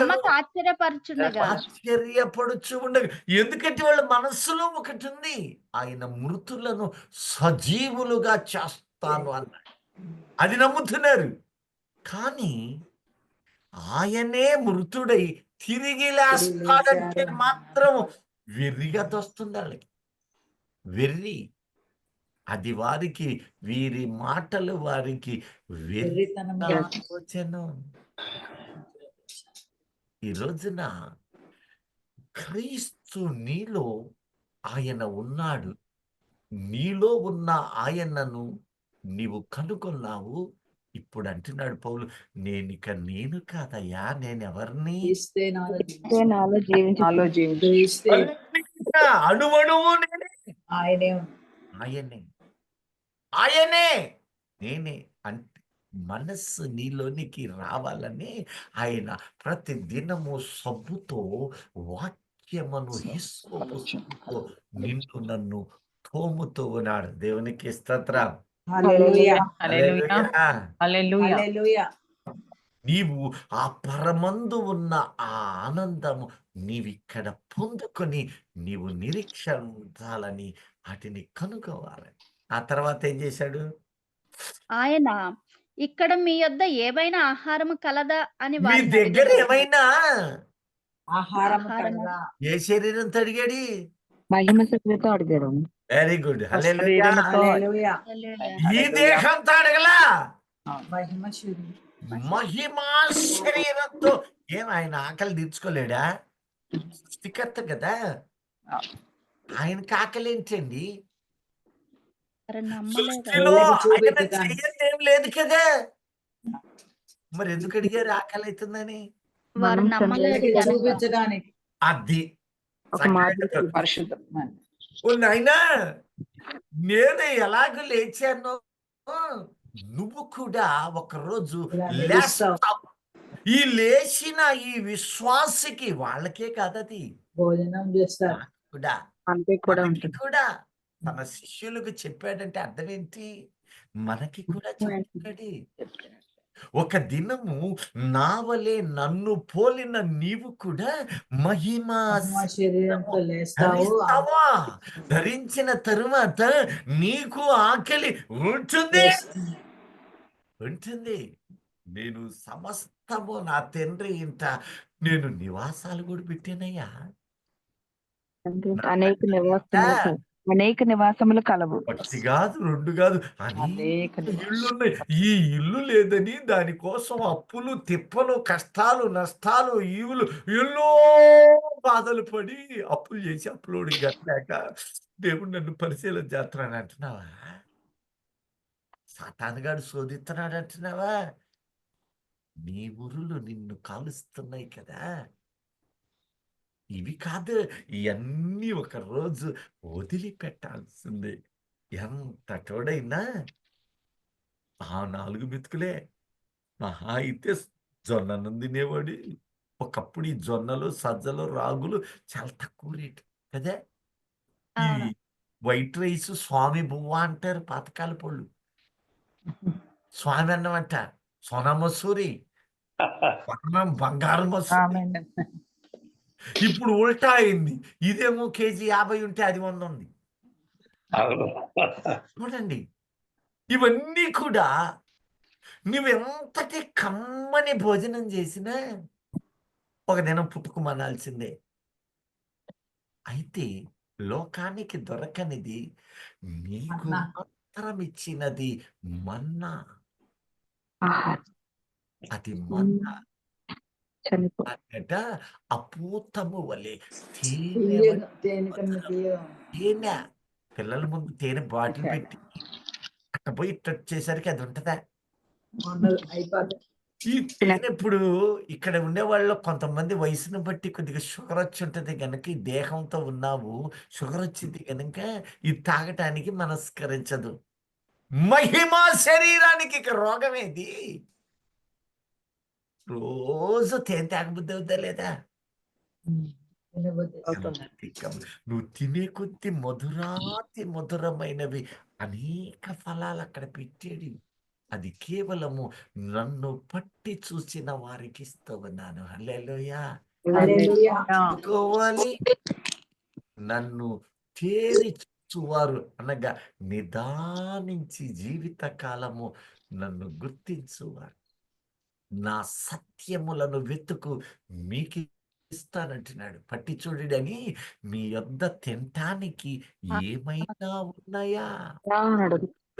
ఆశ్చర్యపడుచు ఉండగా, ఎందుకంటే వాళ్ళ మనస్సులో ఒకటి ఉంది, ఆయన మృతులను సజీవులుగా చేస్తాను అన్నాడు. అది నమ్ముతున్నారు. కానీ ఆయనే మృతుడై తిరిగి లేస్తాడంటే మాత్రం వెర్రిగా తోస్తుంది వాళ్ళకి. వెర్రి. అది వారికి, వీరి మాటలు వారికి వెర్రితనము. ఈ రోజున క్రీస్తు నీలో ఆయన ఉన్నాడు. నీలో ఉన్న ఆయనను నీవు కనుగొన్నావు. ఇప్పుడు అంటున్నాడు పౌలు, నేను కాదయ్యా, నేనెవరిని? అణువణువు ఆయనే నేనే అంటే మనస్సు నీలోనికి రావాలని ఆయన ప్రతి దినము సబ్బుతో, వాక్యమును హిస్సోపుతో నిన్ను నన్ను తోముతూ ఉన్నాడు. దేవునికి స్తోత్రం. నీవు ఆ పరమందు ఉన్న ఆ ఆనందము నీవిక్కడ పొందుకొని నీవు నిరీక్షణ ఉండాలని వాటిని కనుగోవాలి. ఆ తర్వాత ఏం చేశాడు? ఆయన ఇక్కడ మీ యొద్ద ఏమైనా ఆహారము కలదా అని మీ వారిని దగ్గర అడిగాడు. ఏమైనా ఆహారము కలదా? ఏ శరీరంతో అడిగాడు? మహిమ శక్తితో అడిగాడు. Very good. హల్లెలూయా. హల్లెలూయా. ఈ దేహంతో అడగలా, మహిమ శరీరం. మహిమా శరీరంతో. ఏం ఆయన ఆకలి తీర్చుకోలేడా? సృష్టికర్త కదా, ఆయనకి ఆకలి ఏంటండి? వారు నమ్మలేదు. సృష్టిలో ఆయన చెయ్యని ఏం లేదు కదా, మరి ఎందుకు అడిగారు ఆకలి అవుతుందని? వారు నమ్మలేదు వాళ్ళకి గనుక. చూపించడానికి. అది ఒక మాట పరిశుద్ధం. నాయనా, నేను ఎలాగో లేచానో నువ్వు కూడా ఒకరోజు లేస్తావు. ఈ లేచిన ఈ విశ్వాసికి వాళ్ళకే కాదది, భోజనం చేస్తారు కూడా అంతే కూడా మనకి ఉంటుంది. కూడా తన శిష్యులకు చెప్పాడంటే అర్థం ఏంటి? మనకి కూడా చెప్పాడు. ఒక దినము నా వలె నన్ను పోలిన నీవు కూడా మహిమా మహిమ శరీరము శరీరంతో లేస్తావు. ధరిస్తావా? ధరించిన తరువాత నీకు ఆకలి ఉంటుంది. ఉంటుంది. నేను సమస్తము నా తండ్రి ఇంట నేను నివాసాలు కూడా పెట్టానయ్యా. అనేక నివాసములు అనేక నివాసములు కలవు. ఒకటి కాదు, రెండు కాదు, అనేక అనేక ఇళ్ళున్నాయి. ఈ ఇల్లు లేదని దానికోసం అప్పులు, తిప్పలు, కష్టాలు, నష్టాలు, ఈవులు, ఎన్నో బాధలు పడి అప్పులు చేసి అప్పులోడు గట్లేక దేవుడు నన్ను పరిశీలన చేస్తున్నాడు అంటున్నావా? సాతానుగాడు శోధిస్తున్నాడు అంటున్నావా? నీ ఊరులు నిన్ను కాలుస్తున్నాయి కదా. ఇవి కాదు, ఇవన్నీ ఒక రోజు వదిలిపెట్టాల్సిందే. ఎంత తోడైనా ఆ 4 మెతుకులే. మహా అయితే జొన్నన్నం తినేవాడు. ఒకప్పుడు ఈ జొన్నలు, సజ్జలు, రాగులు చాలా తక్కువ రేటు కదా. ఈ అవును. వైట్ రైస్ స్వామి బువ్వ అంటారు పాతకాల పళ్ళు. స్వామి అన్నం అంట, సోనా మసూరి, పట్నం బంగారు మసూరి. ఆమేన్. ఇప్పుడు ఉల్టా అయింది. ఇదేమో కేజీ 50 ఉంటే అది 100 ఉంది. చూడండి, ఇవన్నీ కూడా నువ్వెంతటి కమ్మని భోజనం చేసినా ఒక దినం పుట్టుకుమనాల్సిందే. అయితే లోకానికి దొరకనిది నీకు మన్నా. మాత్రం ఇచ్చినది మన్నా. ఆహారం అది మన్నా చనిపో అన్నట అపూతము వలె తేనె కన్నా తీయగా తేనె. పిల్లల ముందు తేనె బాటిల్ పెట్టి అక్కడ పోయి ఇట్ట వచ్చేసరికి అది ఉంటదా? ఉండదు, అయిపోతుంది. ఈ తేనె ఇప్పుడు ఇక్కడ ఉండేవాళ్ళు కొంతమంది వయసును బట్టి కొద్దిగా షుగర్ వచ్చి ఉంటది కనుక ఈ దేహంతో ఉన్నావు, షుగర్ వచ్చింది కనుక ఇది తాగటానికి మనస్కరించదు. మహిమా శరీరానికి ఇక రోగమేది. రోజు తేనె తాగబుద్ధి అవుతా లేదా? తినబోతే నువ్వు తినే కొద్ది మధురాతి మధురమైనవి అనేక ఫలాలు అక్కడ పెట్టాడు. అది కేవలము నన్ను పట్టి చూసిన వారికి ఇస్తూ ఉన్నాను. హల్లెలూయా. హల్లెలూయా. అందుకోవాలి నన్ను తేరి చూచువారు అనగా నిదానించి జీవిత కాలము నన్ను గుర్తించువారు. నా సత్యములను వెతుకు మీకు ఇస్తానంటున్నాడు. పట్టి చూడని మీ యొద్ద తినటానికి ఏమైనా ఉన్నాయా?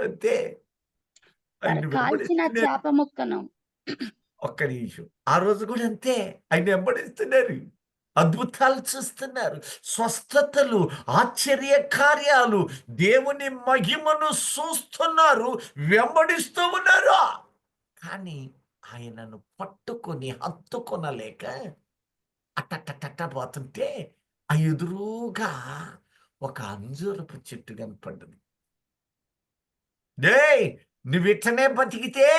అంతే. ఆయన్ని కాల్చిన వెంబడిస్తున్నారు. చేప ముక్కను ఒక్క నిమిషం. ఆ రోజు కూడా అంతే. ఆయన వెంబడిస్తున్నారు. అద్భుతాలు చూస్తున్నారు, స్వస్థతలు, ఆశ్చర్య కార్యాలు, దేవుని మహిమను చూస్తున్నారు, వెంబడిస్తూ ఉన్నారు. కానీ ఆయనను పట్టుకొని హత్తుకొనలేక అట్టట్టట్ట పోతుంటే ఆ ఎదురుగా ఒక అంజూరపు చెట్టు కనపడ్డది. డేయ్, నువ్విట్టనే బతికితే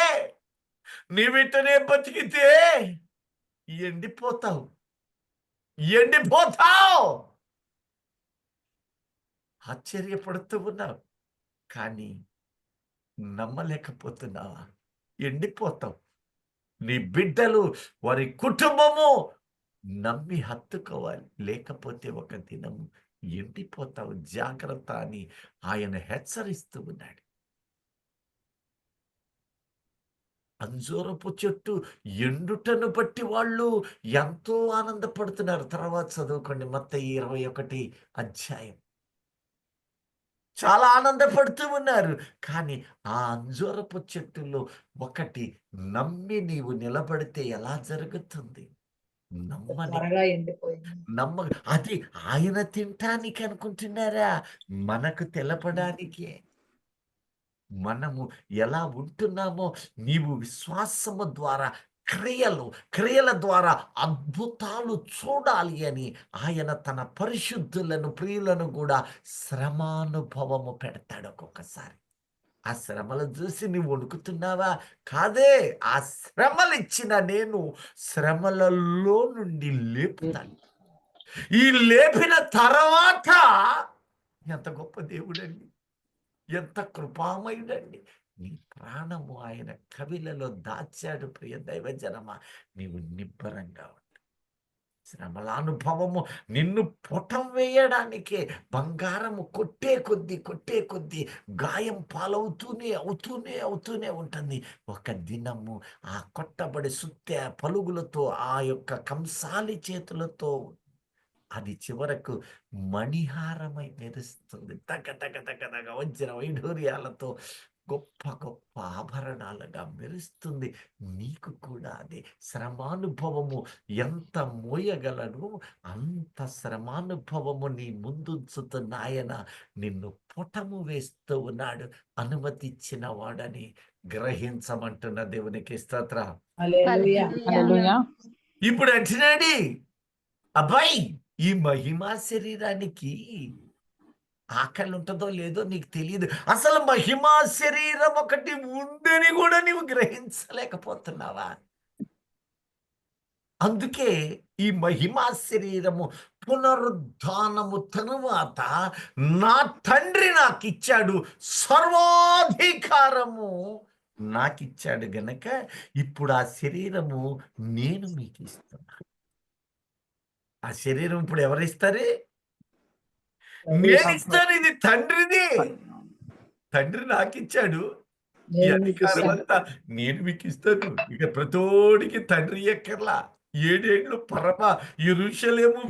ఎండిపోతావు. ఆశ్చర్యపడుతూ ఉన్నావు, కానీ నమ్మలేకపోతున్నావా? ఎండిపోతావు. నీ బిడ్డలు, వారి కుటుంబము నమ్మి హత్తుకోవాలి, లేకపోతే ఒక దినము ఎండిపోతావు. జాగ్రత్త అని ఆయన హెచ్చరిస్తూ ఉన్నాడు. అంజూరపు చెట్టు ఎండుటను బట్టి వాళ్ళు ఎంతో ఆనందపడుతున్నారు. తర్వాత చదువుకోండి మత్తయి 21 అధ్యాయం. చాలా ఆనందపడుతూ ఉన్నారు. కానీ ఆ అంజూరపు చెట్టులో ఒకటి, నమ్మి నీవు నిలబడితే ఎలా జరుగుతుంది? త్వరగా ఎండిపోయింది. అది ఆయన తినటానికి అనుకుంటున్నారా? మనకు తెలపడానికే. మనము ఎలా ఉంటున్నామో నీవు విశ్వాసము ద్వారా క్రియల ద్వారా అద్భుతాలు చూడాలి అని ఆయన తన పరిశుద్ధులను, ప్రియులను కూడా శ్రమానుభవము పెడతాడు. ఒక్కొక్కసారి ఆ శ్రమలు చూసి నువ్వు వణుకుతున్నావా? కాదే, ఆ శ్రమలు ఇచ్చిన నేను శ్రమలలో నుండి లేపుతాను. ఈ లేపిన తర్వాత ఎంత గొప్ప దేవుడండి, ఎంత కృపామయుడండి. నీ ప్రాణము ఆయన కవిలలో దాచాడు. ప్రియ దైవజనమా, నీవు నిబ్బరంగా ఉండు. శ్రమల అనుభవము నిన్ను పుటం వేయడానికే. బంగారము కొట్టే కొద్దీ గాయం అవుతూనే ఉంటుంది. ఒక దినము ఆ కొట్టబడి సుత్తె పలుగులతో, ఆ యొక్క కంసాలి చేతులతో అది చివరకు మణిహారమై మెరుస్తుంది. తగ వజ్ర వైఢూర్యాలతో గొప్ప గొప్ప ఆభరణాలుగా మెరుస్తుంది. నీకు కూడా అదే శ్రమానుభవము ఎంత మోయగలడు అంత శ్రమానుభవము నీ ముందుంచుతున్న ఆయన నిన్ను పుటము వేస్తూ ఉన్నాడు. అనుమతిచ్చిన వాడని గ్రహించమంటున్న దేవునికి స్తోత్రం. హల్లెలూయా. హల్లెలూయా. ఇప్పుడు అంటున్నాడు, అబ్బాయి, ఈ మహిమా శరీరానికి ఆకలి ఉంటుందో లేదో నీకు తెలియదు. అసలు మహిమా శరీరం ఒకటి ఉందని కూడా నీవు గ్రహించలేకపోతున్నావా? అందుకే ఈ మహిమా శరీరము పునరుద్ధానము తరువాత నా తండ్రి నాకిచ్చాడు, సర్వాధికారము నాకిచ్చాడు గనక ఇప్పుడు ఆ శరీరము నేను మీకు ఇస్తున్నా. ఆ శరీరం ఇప్పుడు ఎవరిస్తారు? నేను ఇస్తాను. ఇది తండ్రిది. తండ్రి నాకిచ్చాడు. ఈ అధికారం అంతా నేను మీకు ఇస్తాను. ఇక ప్రతోడికి తండ్రి ఎక్కర్లా. 7 ఏళ్ళు పరమ యెరూషలేము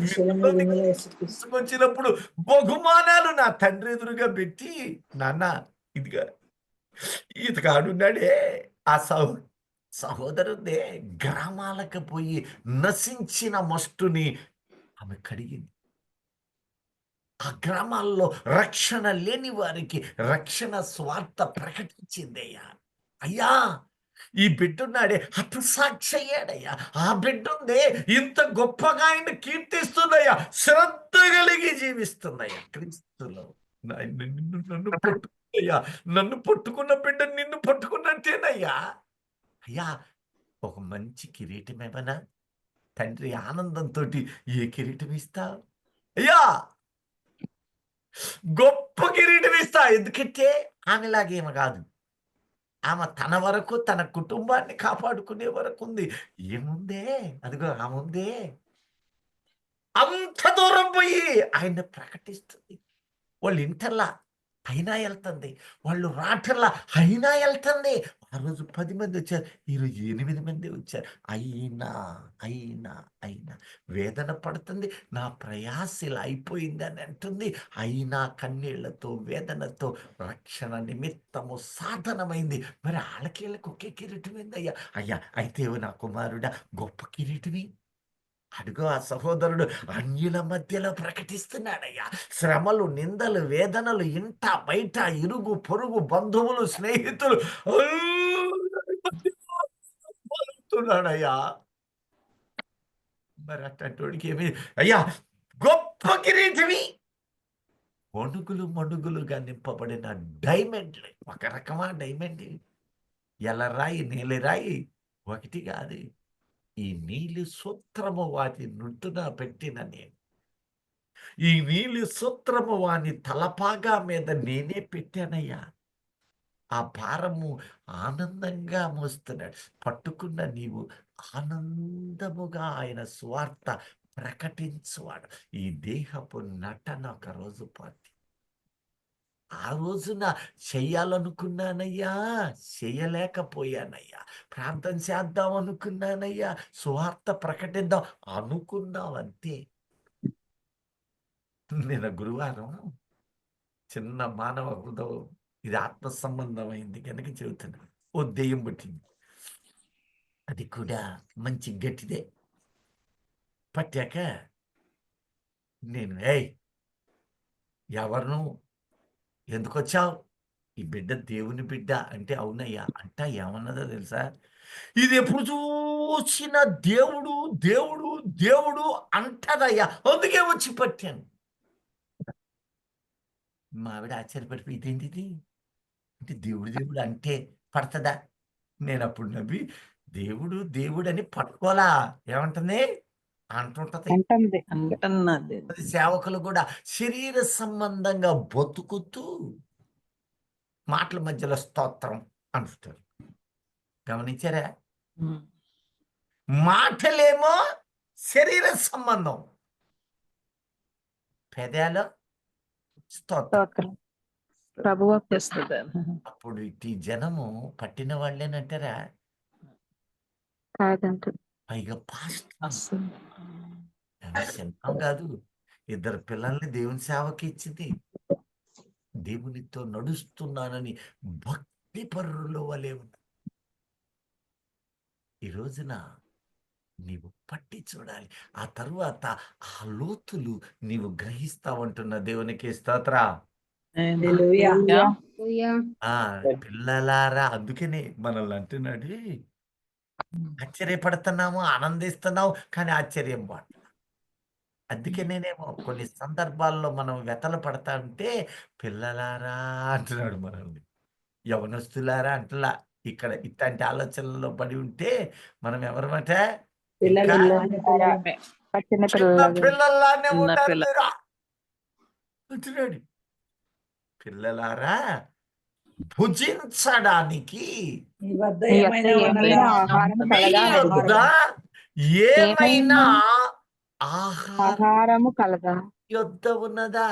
వచ్చినప్పుడు బహుమానాలు నా తండ్రి ఎదురుగా పెట్టి, నాన్న ఇదిగా ఇతగాడున్నాడే ఆ సహోదరుదే గ్రామాలకు పోయి నశించిన మస్తుని ఆమె కడిగింది. ఆ గ్రామాల్లో రక్షణ లేని వారికి రక్షణ స్వార్థ ప్రకటించిందయ్యా. అయ్యా, ఈ బిడ్డున్నాడే హతసాక్షి అయ్యాడయ్యా. ఆ బిడ్డుందే ఇంత గొప్పగా ఆయన కీర్తిస్తుందయ్యా, శ్రద్ధ కలిగి జీవిస్తుందయ్యా క్రీస్తులో. నన్ను పట్టుకున్నయ్యా, నన్ను పట్టుకున్న బిడ్డ నిన్ను పట్టుకున్నట్టేనయ్యా. అయ్యా, ఒక మంచి కిరీటం ఏమన్నా తండ్రి ఆనందంతో ఏ కిరీటం ఇస్తా? అయ్యా, గొప్ప కిరీటం ఇస్తా. ఎందుకంటే ఆమెలాగేమో కాదు. ఆమె తన వరకు తన కుటుంబాన్ని కాపాడుకునే వరకు ఉంది. ఏముందే, అదిగో ఆముందే అంత దూరం పోయి ఆయన ప్రకటిస్తుంది. వాళ్ళు ఇంటర్లా అయినా వెళ్తుంది, వాళ్ళు రాటర్లా అయినా వెళ్తుంది. ఆ రోజు 10 మంది వచ్చారు, ఈరోజు 8 మంది వచ్చారు. అయినా అయినా అయినా వేదన పడుతుంది. నా ప్రయాస ఇలా అయిపోయింది అని అంటుంది. అయినా కన్నీళ్లతో వేదనతో రక్షణ నిమిత్తము సాధనమైంది. మరి వాళ్ళకి ఒకే కిరీటం ఏందయ్యా? అయ్యా, అయితే నా కుమారుడా గొప్ప కిరీటమి. అడుగు ఆ సహోదరుడు అన్యుల మధ్యలో ప్రకటిస్తున్నాడయ్యా. శ్రమలు, నిందలు, వేదనలు ఇంట బయట, ఇరుగు పొరుగు, బంధువులు, స్నేహితులు పలుకుతున్నాడయ్యా. మరి అట్టోడికి ఏమి అయ్యా గొప్ప కిరీటమి. మణుగులుగా నింపబడిన డైమండ్లు. ఒక రకమా డైమండ్? ఎల్లరాయి, నీలిరాయి ఒకటి కాదు. ఈ నీలి సూత్రము వాటి నుదుట పెట్టిన నేను, ఈ నీలి సూత్రము వాని తలపాగా మీద నేనే పెట్టానయ్యా. ఆ భారము ఆనందంగా మోస్తున్నాడు. పట్టుకున్న నీవు ఆనందముగా ఆయన స్వార్థ ప్రకటించువాడు. ఈ దేహపు నటన ఒక రోజు పోద్ది. ఆ రోజున చెయ్యాలనుకున్నానయ్యా, చేయలేకపోయానయ్యా. ప్రార్థన చేద్దాం అనుకున్నానయ్యా, సువార్త ప్రకటిద్దాం అనుకున్నాం అంతే. నేను గురువారం చిన్న మానవ హృదయం, ఇది ఆత్మ సంబంధమైంది కనుక చెబుతున్నా. ఓ దెయ్యం పట్టింది, అది కూడా మంచి గట్టిదే. పట్టాక నేను, ఎవరు ఎందుకు వచ్చావు? ఈ బిడ్డ దేవుని బిడ్డ అంటే, అవునయ్యా అంట. ఏమన్నదో తెలుసా? ఇది ఎప్పుడు చూసిన దేవుడు దేవుడు దేవుడు అంటదయ్యా, అందుకే వచ్చి పట్టాను. మా ఆవిడ ఆశ్చర్యపడిపోయి, ఇదేంటిది అంటే దేవుడు అంటే పడుతుందా? నేను అప్పుడు నవ్వి, దేవుడు అని పట్టుకోలా, ఏమంటుంది అంటుంటది. అది సేవకులు కూడా శరీర సంబంధంగా బతుకుతూ మాటల మధ్యలో స్తోత్రం, అంటారు. గమనించారా? మాటలేమో శరీర సంబంధం, పెదాలు స్తోత్రం. ప్రభువు అప్పుడు ఈ జనము పట్టిన వాళ్ళేనంటారా? కాదంట. పైగా పాస్టర్ కాదు, 2 పిల్లల్ని దేవుని సేవకి ఇచ్చింది. దేవునితో నడుస్తున్నానని భక్తి పరుల వలె ఉంది. ఈ రోజున నీవు పట్టి చూడాలి. ఆ తరువాత ఆ లోతులు నీవు గ్రహిస్తావంటున్న దేవునికి స్తోత్ర. పిల్లలారా, అందుకనే మనల్ని అంటున్నాడు, ఆశ్చర్యపడుతున్నాము, ఆనందిస్తున్నావు, కానీ ఆశ్చర్యం పడ. అందుకనేనేమో కొన్ని సందర్భాల్లో మనం వెతలు పడతా ఉంటే పిల్లలారా అంటున్నాడు మనల్ని, యవనస్తులారా అంటలా. ఇక్కడ ఇట్లాంటి ఆలోచనల్లో పడి ఉంటే మనం ఎవరమాట? చిన్న పిల్లల్లానే ఉంటారు మీరు అంటున్నాడు. పిల్లలారా, భుజించడానికి ఏమైనా ఆహారము కలదా యొద్ద ఉన్నదా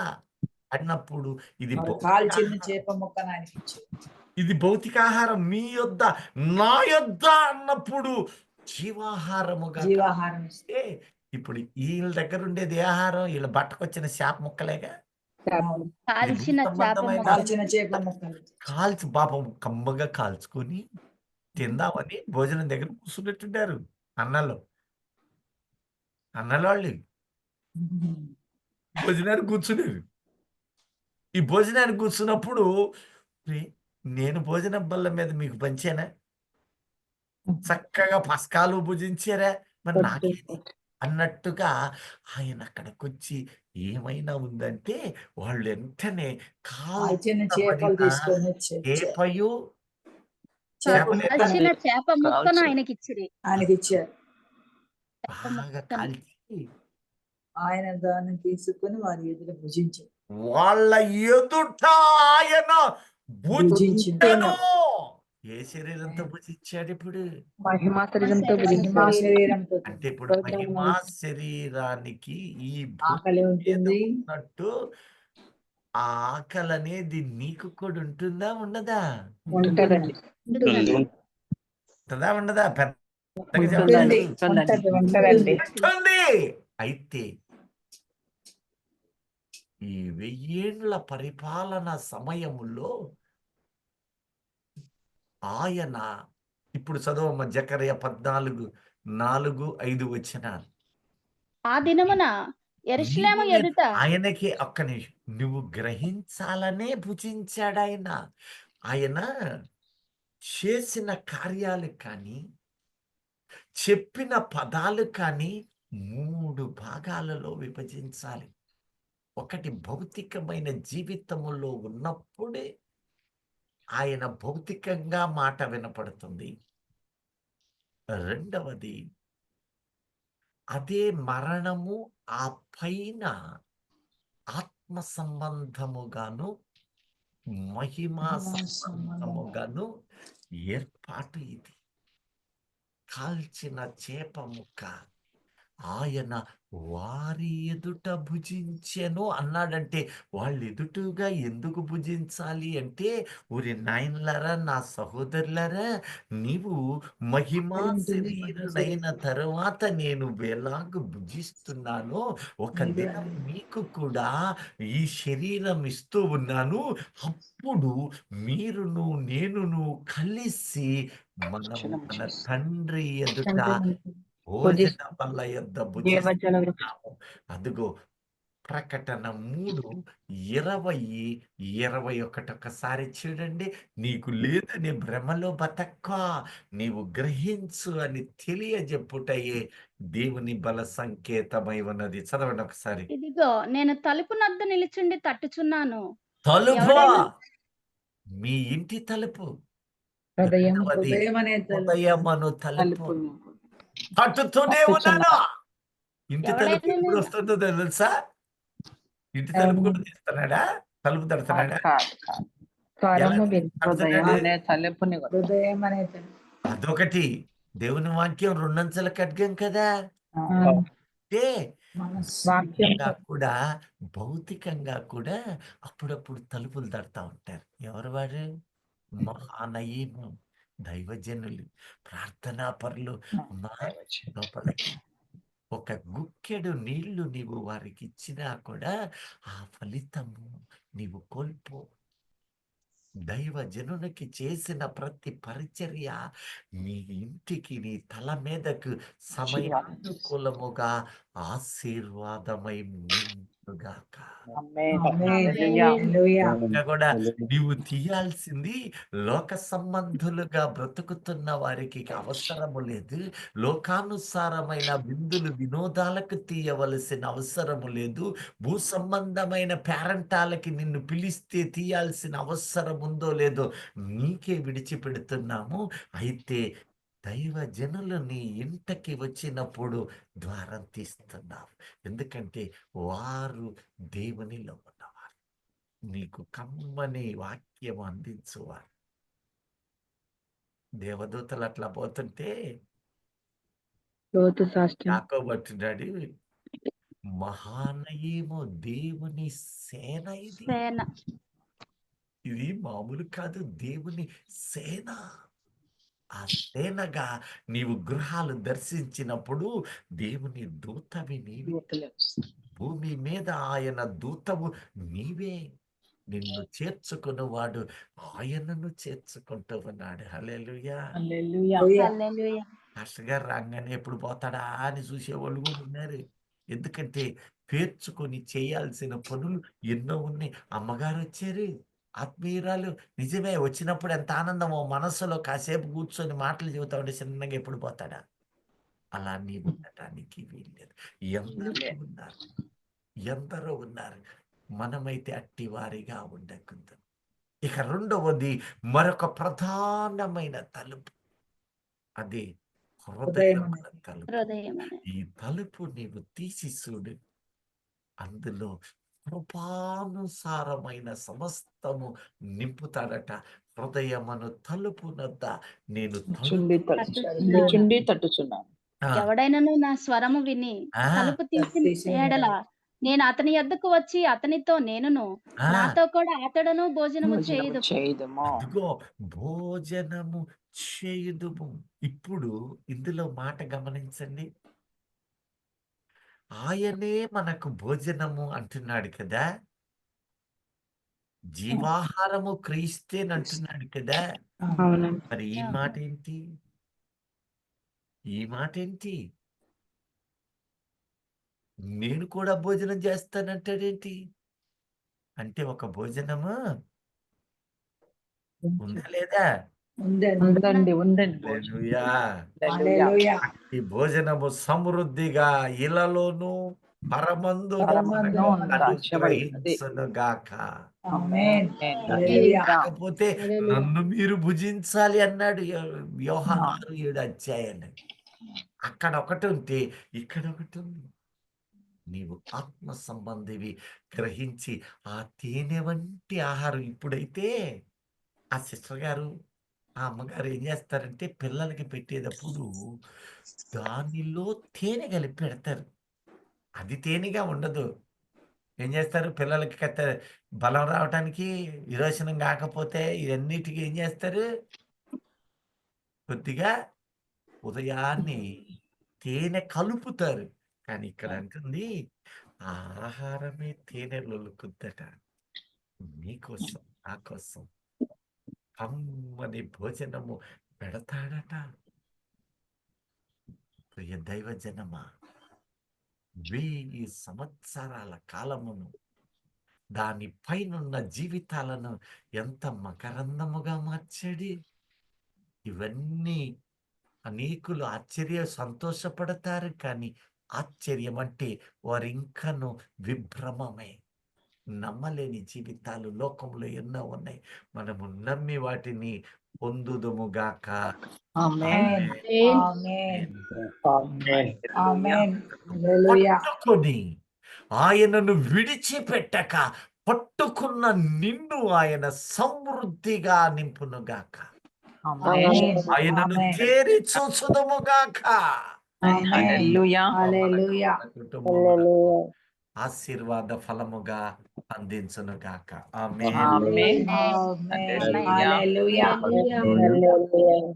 అన్నప్పుడు ఇది కాల్చిన చేప ముక్క ఇది భౌతికాహారం మీ యొద్ద, నా యొద్ద అన్నప్పుడు జీవాహారముగా. జీవాహారం ఇస్తే ఇప్పుడు వీళ్ళ దగ్గర ఉండేది ఏ ఆహారం? వీళ్ళ బట్టకొచ్చిన చేప ముక్కలేగా, కాల్చిన చేప ముక్కలు కాల్చి పాపం కమ్మగా కాల్చుకొని తిందామని భోజనం దగ్గర కూర్చున్నట్టుంటారు అన్నలు వాళ్ళు. భోజనానికి కూర్చున్నారు. ఈ భోజనానికి కూర్చున్నప్పుడు నేను భోజనం బల్ల మీద మీకు పంచానా? చక్కగా పసకాలు భుజించారా? మరి నాకేది అన్నట్టుగా ఆయన అక్కడికి వచ్చి ఏమైనా ఉందంటే వాళ్ళు వెంటనే చేపయు చేప ముక్కను ఆయనకిచ్చారు. బాగా కాల్చి ఆయన దాన్ని తీసుకుని వారి ఎదుట భుజించారు. వాళ్ళ ఎదుట ఆయన భుజించెను. ఏ శరీరంతో భుజించాడు? ఇప్పుడు మహిమా శరీరంతో అంటే ఇప్పుడు మహిమా శరీరానికి ఈ ఆకలి ఉంటుంది ఉన్నట్టు ఆ ఆకలి అనేది నీకు కూడా ఉంటుందా ఉండదా? ఉంటదండి. ఉంటుందా ఉండదా? అయితే ఈ 1000 ఏళ్ల పరిపాలన సమయములో ఆయన, ఇప్పుడు చదవమ్మ జకర్యా 14:4-5 వచనాలు. ఆ దినమున యెరూషలేము ఎదుట ఆయనకి ఒక్క నిమిషం, నువ్వు గ్రహించాలనే భుజించాడు ఆయన. ఆయన చేసిన కార్యాలు కానీ చెప్పిన పదాలు కానీ 3 భాగాలలో విభజించాలి. ఒకటి భౌతికమైన జీవితములో ఉన్నప్పుడే ఆయన భౌతికంగా మాట వినపడుతుంది. రెండవది అదే మరణము ఆ పైన ఆత్మ సంబంధముగాను మహిమా సంబంధముగాను ఏర్పాటు. ఇది కాల్చిన చేప ముక్క ఆయన వారి ఎదుట భుజించెను అన్నాడంటే వాళ్ళు ఎదుటగా ఎందుకు భుజించాలి అంటే, ఊరి నాయనలారా, నా సహోదరులారా, నీవు మహిమా శరీరునైన తరువాత నేను ఎలాగ భుజిస్తున్నానో ఒక దినం మీకు కూడా ఈ శరీరం ఇస్తూ ఉన్నాను. అప్పుడు మీరును నేనును కలిసి మనము మన తండ్రి ఎదుట భోజన బల్ల యొద్ద భుజిస్తున్నాము. అదిగో ప్రకటన 3:20-21 ఒకసారి చూడండి. నీకు లేదని భ్రమలో బతక్క, నీవు గ్రహించు అని తెలియజెప్పుటయే దేవుని బల సంకేతమై ఉన్నది. చదవండి ఒకసారి. ఇదిగో నేను తలుపు నద్ద నిలుచుండి తట్టుచున్నాను. తలుపు, మీ ఇంటి తలుపు, హృదయమను తలుపు తట్టుతూనే ఉన్నాను. ఇంటి తలుపు ఎప్పుడు వస్తుందో తెలుసా? ఇంటి తలుపు కూడా తీస్తున్నాడా? తలుపు తడుతున్నాడా? స్వరము విని పడుతున్నాడు? అనే తలపుని హృదయం అనే అదొకటి. దేవుని వాక్యం రెండంచెల ఖడ్గం కదా. అంటే వాక్యంతో కూడా భౌతికంగా కూడా అప్పుడప్పుడు తలుపులు తడతా ఉంటారు. ఎవరు వారు? మహానయీము, దైవజనులు, ప్రార్థనా పరులు. అమ్మా లోపలికి ఒక గుక్కెడు నీళ్లు నీవు వారికి ఇచ్చినా కూడా ఆ ఫలితము నీవు కోల్పో. దైవజనునికి చేసిన ప్రతి పరిచర్య నీ ఇంటికి, నీ తల మీదకు సమయానుకూలముగా ఆశీర్వాదమై నిండుగాక. ఇంకా కూడా నీవు తీయాల్సింది లోక సంబంధులుగా బ్రతుకుతున్న వారికి అవసరము లేదు. లోకానుసారమైన విందులు వినోదాలకు తీయవలసిన అవసరము లేదు. భూ సంబంధమైన పేరంటాలకి నిన్ను పిలిస్తే తీయాల్సిన అవసరం ఉందో లేదో నీకే విడిచిపెడుతున్నాము. అయితే దైవజనులు నీ ఇంటికి వచ్చినప్పుడు ద్వారం తీస్తున్నావు. ఎందుకంటే వారు దేవునిలో ఉన్నవారు, నీకు కమ్మని వాక్యం అందించువారు. దేవదూతలు అట్లా పోతుంటే లోతు సాష్టాంగ యాకోబు అంటున్నాడు, మహానయీము దేవుని సేన ఇది. సేన. ఇది మామూలు కాదు, దేవుని సేన. ఆ సేనగా నీవు గృహాలు దర్శించినప్పుడు దేవుని దూతవి నీవే. భూమి మీద ఆయన దూతవు నీవే. నిన్ను చేర్చుకున్నవాడు ఆయనను చేర్చుకుంటూ ఉన్నాడు. హల్లెలూయా. హల్లెలూయా. పాస్టర్ గారు రాగానే ఎప్పుడు పోతాడా అని చూసేవాళ్ళు కూడా ఉన్నారు. ఎందుకంటే పేర్చుకొని చేయాల్సిన పనులు ఎన్నో ఉన్నాయి. అమ్మగారు వచ్చారు, ఆత్మీయురాలు. నిజమే, వచ్చినప్పుడు ఎంత ఆనందమో. మనస్సులో కాసేపు కూర్చొని మాటలు చెబుతా ఉంటే చిన్నగా ఎప్పుడు పోతాడా. అలా నీవు ఉండటానికి వీల్లేదు. ఎందరో ఉన్నారు. మనమైతే అట్టి వారిగా ఉండకూడదు. ఇక రెండవది, మరొక ప్రధానమైన తలుపు, అది హృదయమున తలుపు. ఈ తలుపు నీవు తీసి చూడు, అందులో కృపానుసారమైన సమస్తము నింపుతాడట. హృదయమును తలుపునద్ద నేను తట్టుచున్నాను. ఎవడైనను నా స్వరము విని తలుపు తీసిన ఎడల నేను అతని యొద్దకు వచ్చి అతనితో నేనును నాతో కూడా అతడును భోజనము చేయుదుము. భోజనము చేయుదుము. ఇప్పుడు ఇందులో మాట గమనించండి, ఆయనే మనకు భోజనము అంటున్నాడు కదా, జీవాహారము క్రీస్తేనంటున్నాడు కదా. మరి ఈ మాట ఏంటి? ఈ మాట ఏంటి? నేను కూడా భోజనం చేస్తానంటాడేంటి? అంటే ఒక భోజనము ఉందా లేదా? ఉందండి. ఈ భోజనము సమృద్ధిగా ఇలలోను పరమందు కాకపోతే నన్ను మీరు భుజించాలి అన్నాడు యోహాను 6:7 అధ్యాయాన్ని. అక్కడ ఒకటి ఉంటే ఇక్కడ ఒకటి ఉంది. నీవు ఆత్మ సంబంధివి గ్రహించి ఆ తేనె వంటి ఆహారం. ఇప్పుడైతే ఆ సిస్టర్ గారు, ఆ అమ్మగారు ఏం చేస్తారంటే పిల్లలకి పెట్టేటప్పుడు దానిలో తేనె కలిపి పెడతారు. అది తేనెగా ఉండదు. ఏం చేస్తారు, పిల్లలకి బలం రావటానికి, విరోచనం కాకపోతే ఇవన్నిటికీ ఏం చేస్తారు, కొద్దిగా ఉదయాన్నే తేనె కలుపుతారు. కానీ ఇక్కడ అంటుంది ఆ ఆహారమే తేనెలొలుకుద్దట. నీకోసం, నా కోసం కమ్మని భోజనము పెడతాడట. ప్రియ దైవజనమా, 1000 సంవత్సరాల కాలమును, దాని పైనున్న జీవితాలను ఎంత మకరందముగా మార్చాడు. ఇవన్నీ అనేకులు సంతోషపడతారు. కానీ ఆశ్చర్యం అంటే వారు ఇంకను విభ్రమమే. నమ్మలేని జీవితాలు లోకంలో ఎన్నో ఉన్నాయి. మనము నమ్మి వాటిని పొందుదుముగాక. పట్టుకొని ఆయనను విడిచిపెట్టక పట్టుకున్న నిన్ను ఆయన సమృద్ధిగా నింపునుగాక. ఆమేన్. ఆయనను ఆమేన్. తేరి చూచుదుముగాక. హల్లెలూయా. హల్లెలూయా. కుటుంబములకు ఆశీర్వాద ఫలముగా అందించునుగాక. ఆమేన్. ఆమేన్. ఆమేన్. హల్లెలూయా. హల్లెలూయా. హల్లెలూయా.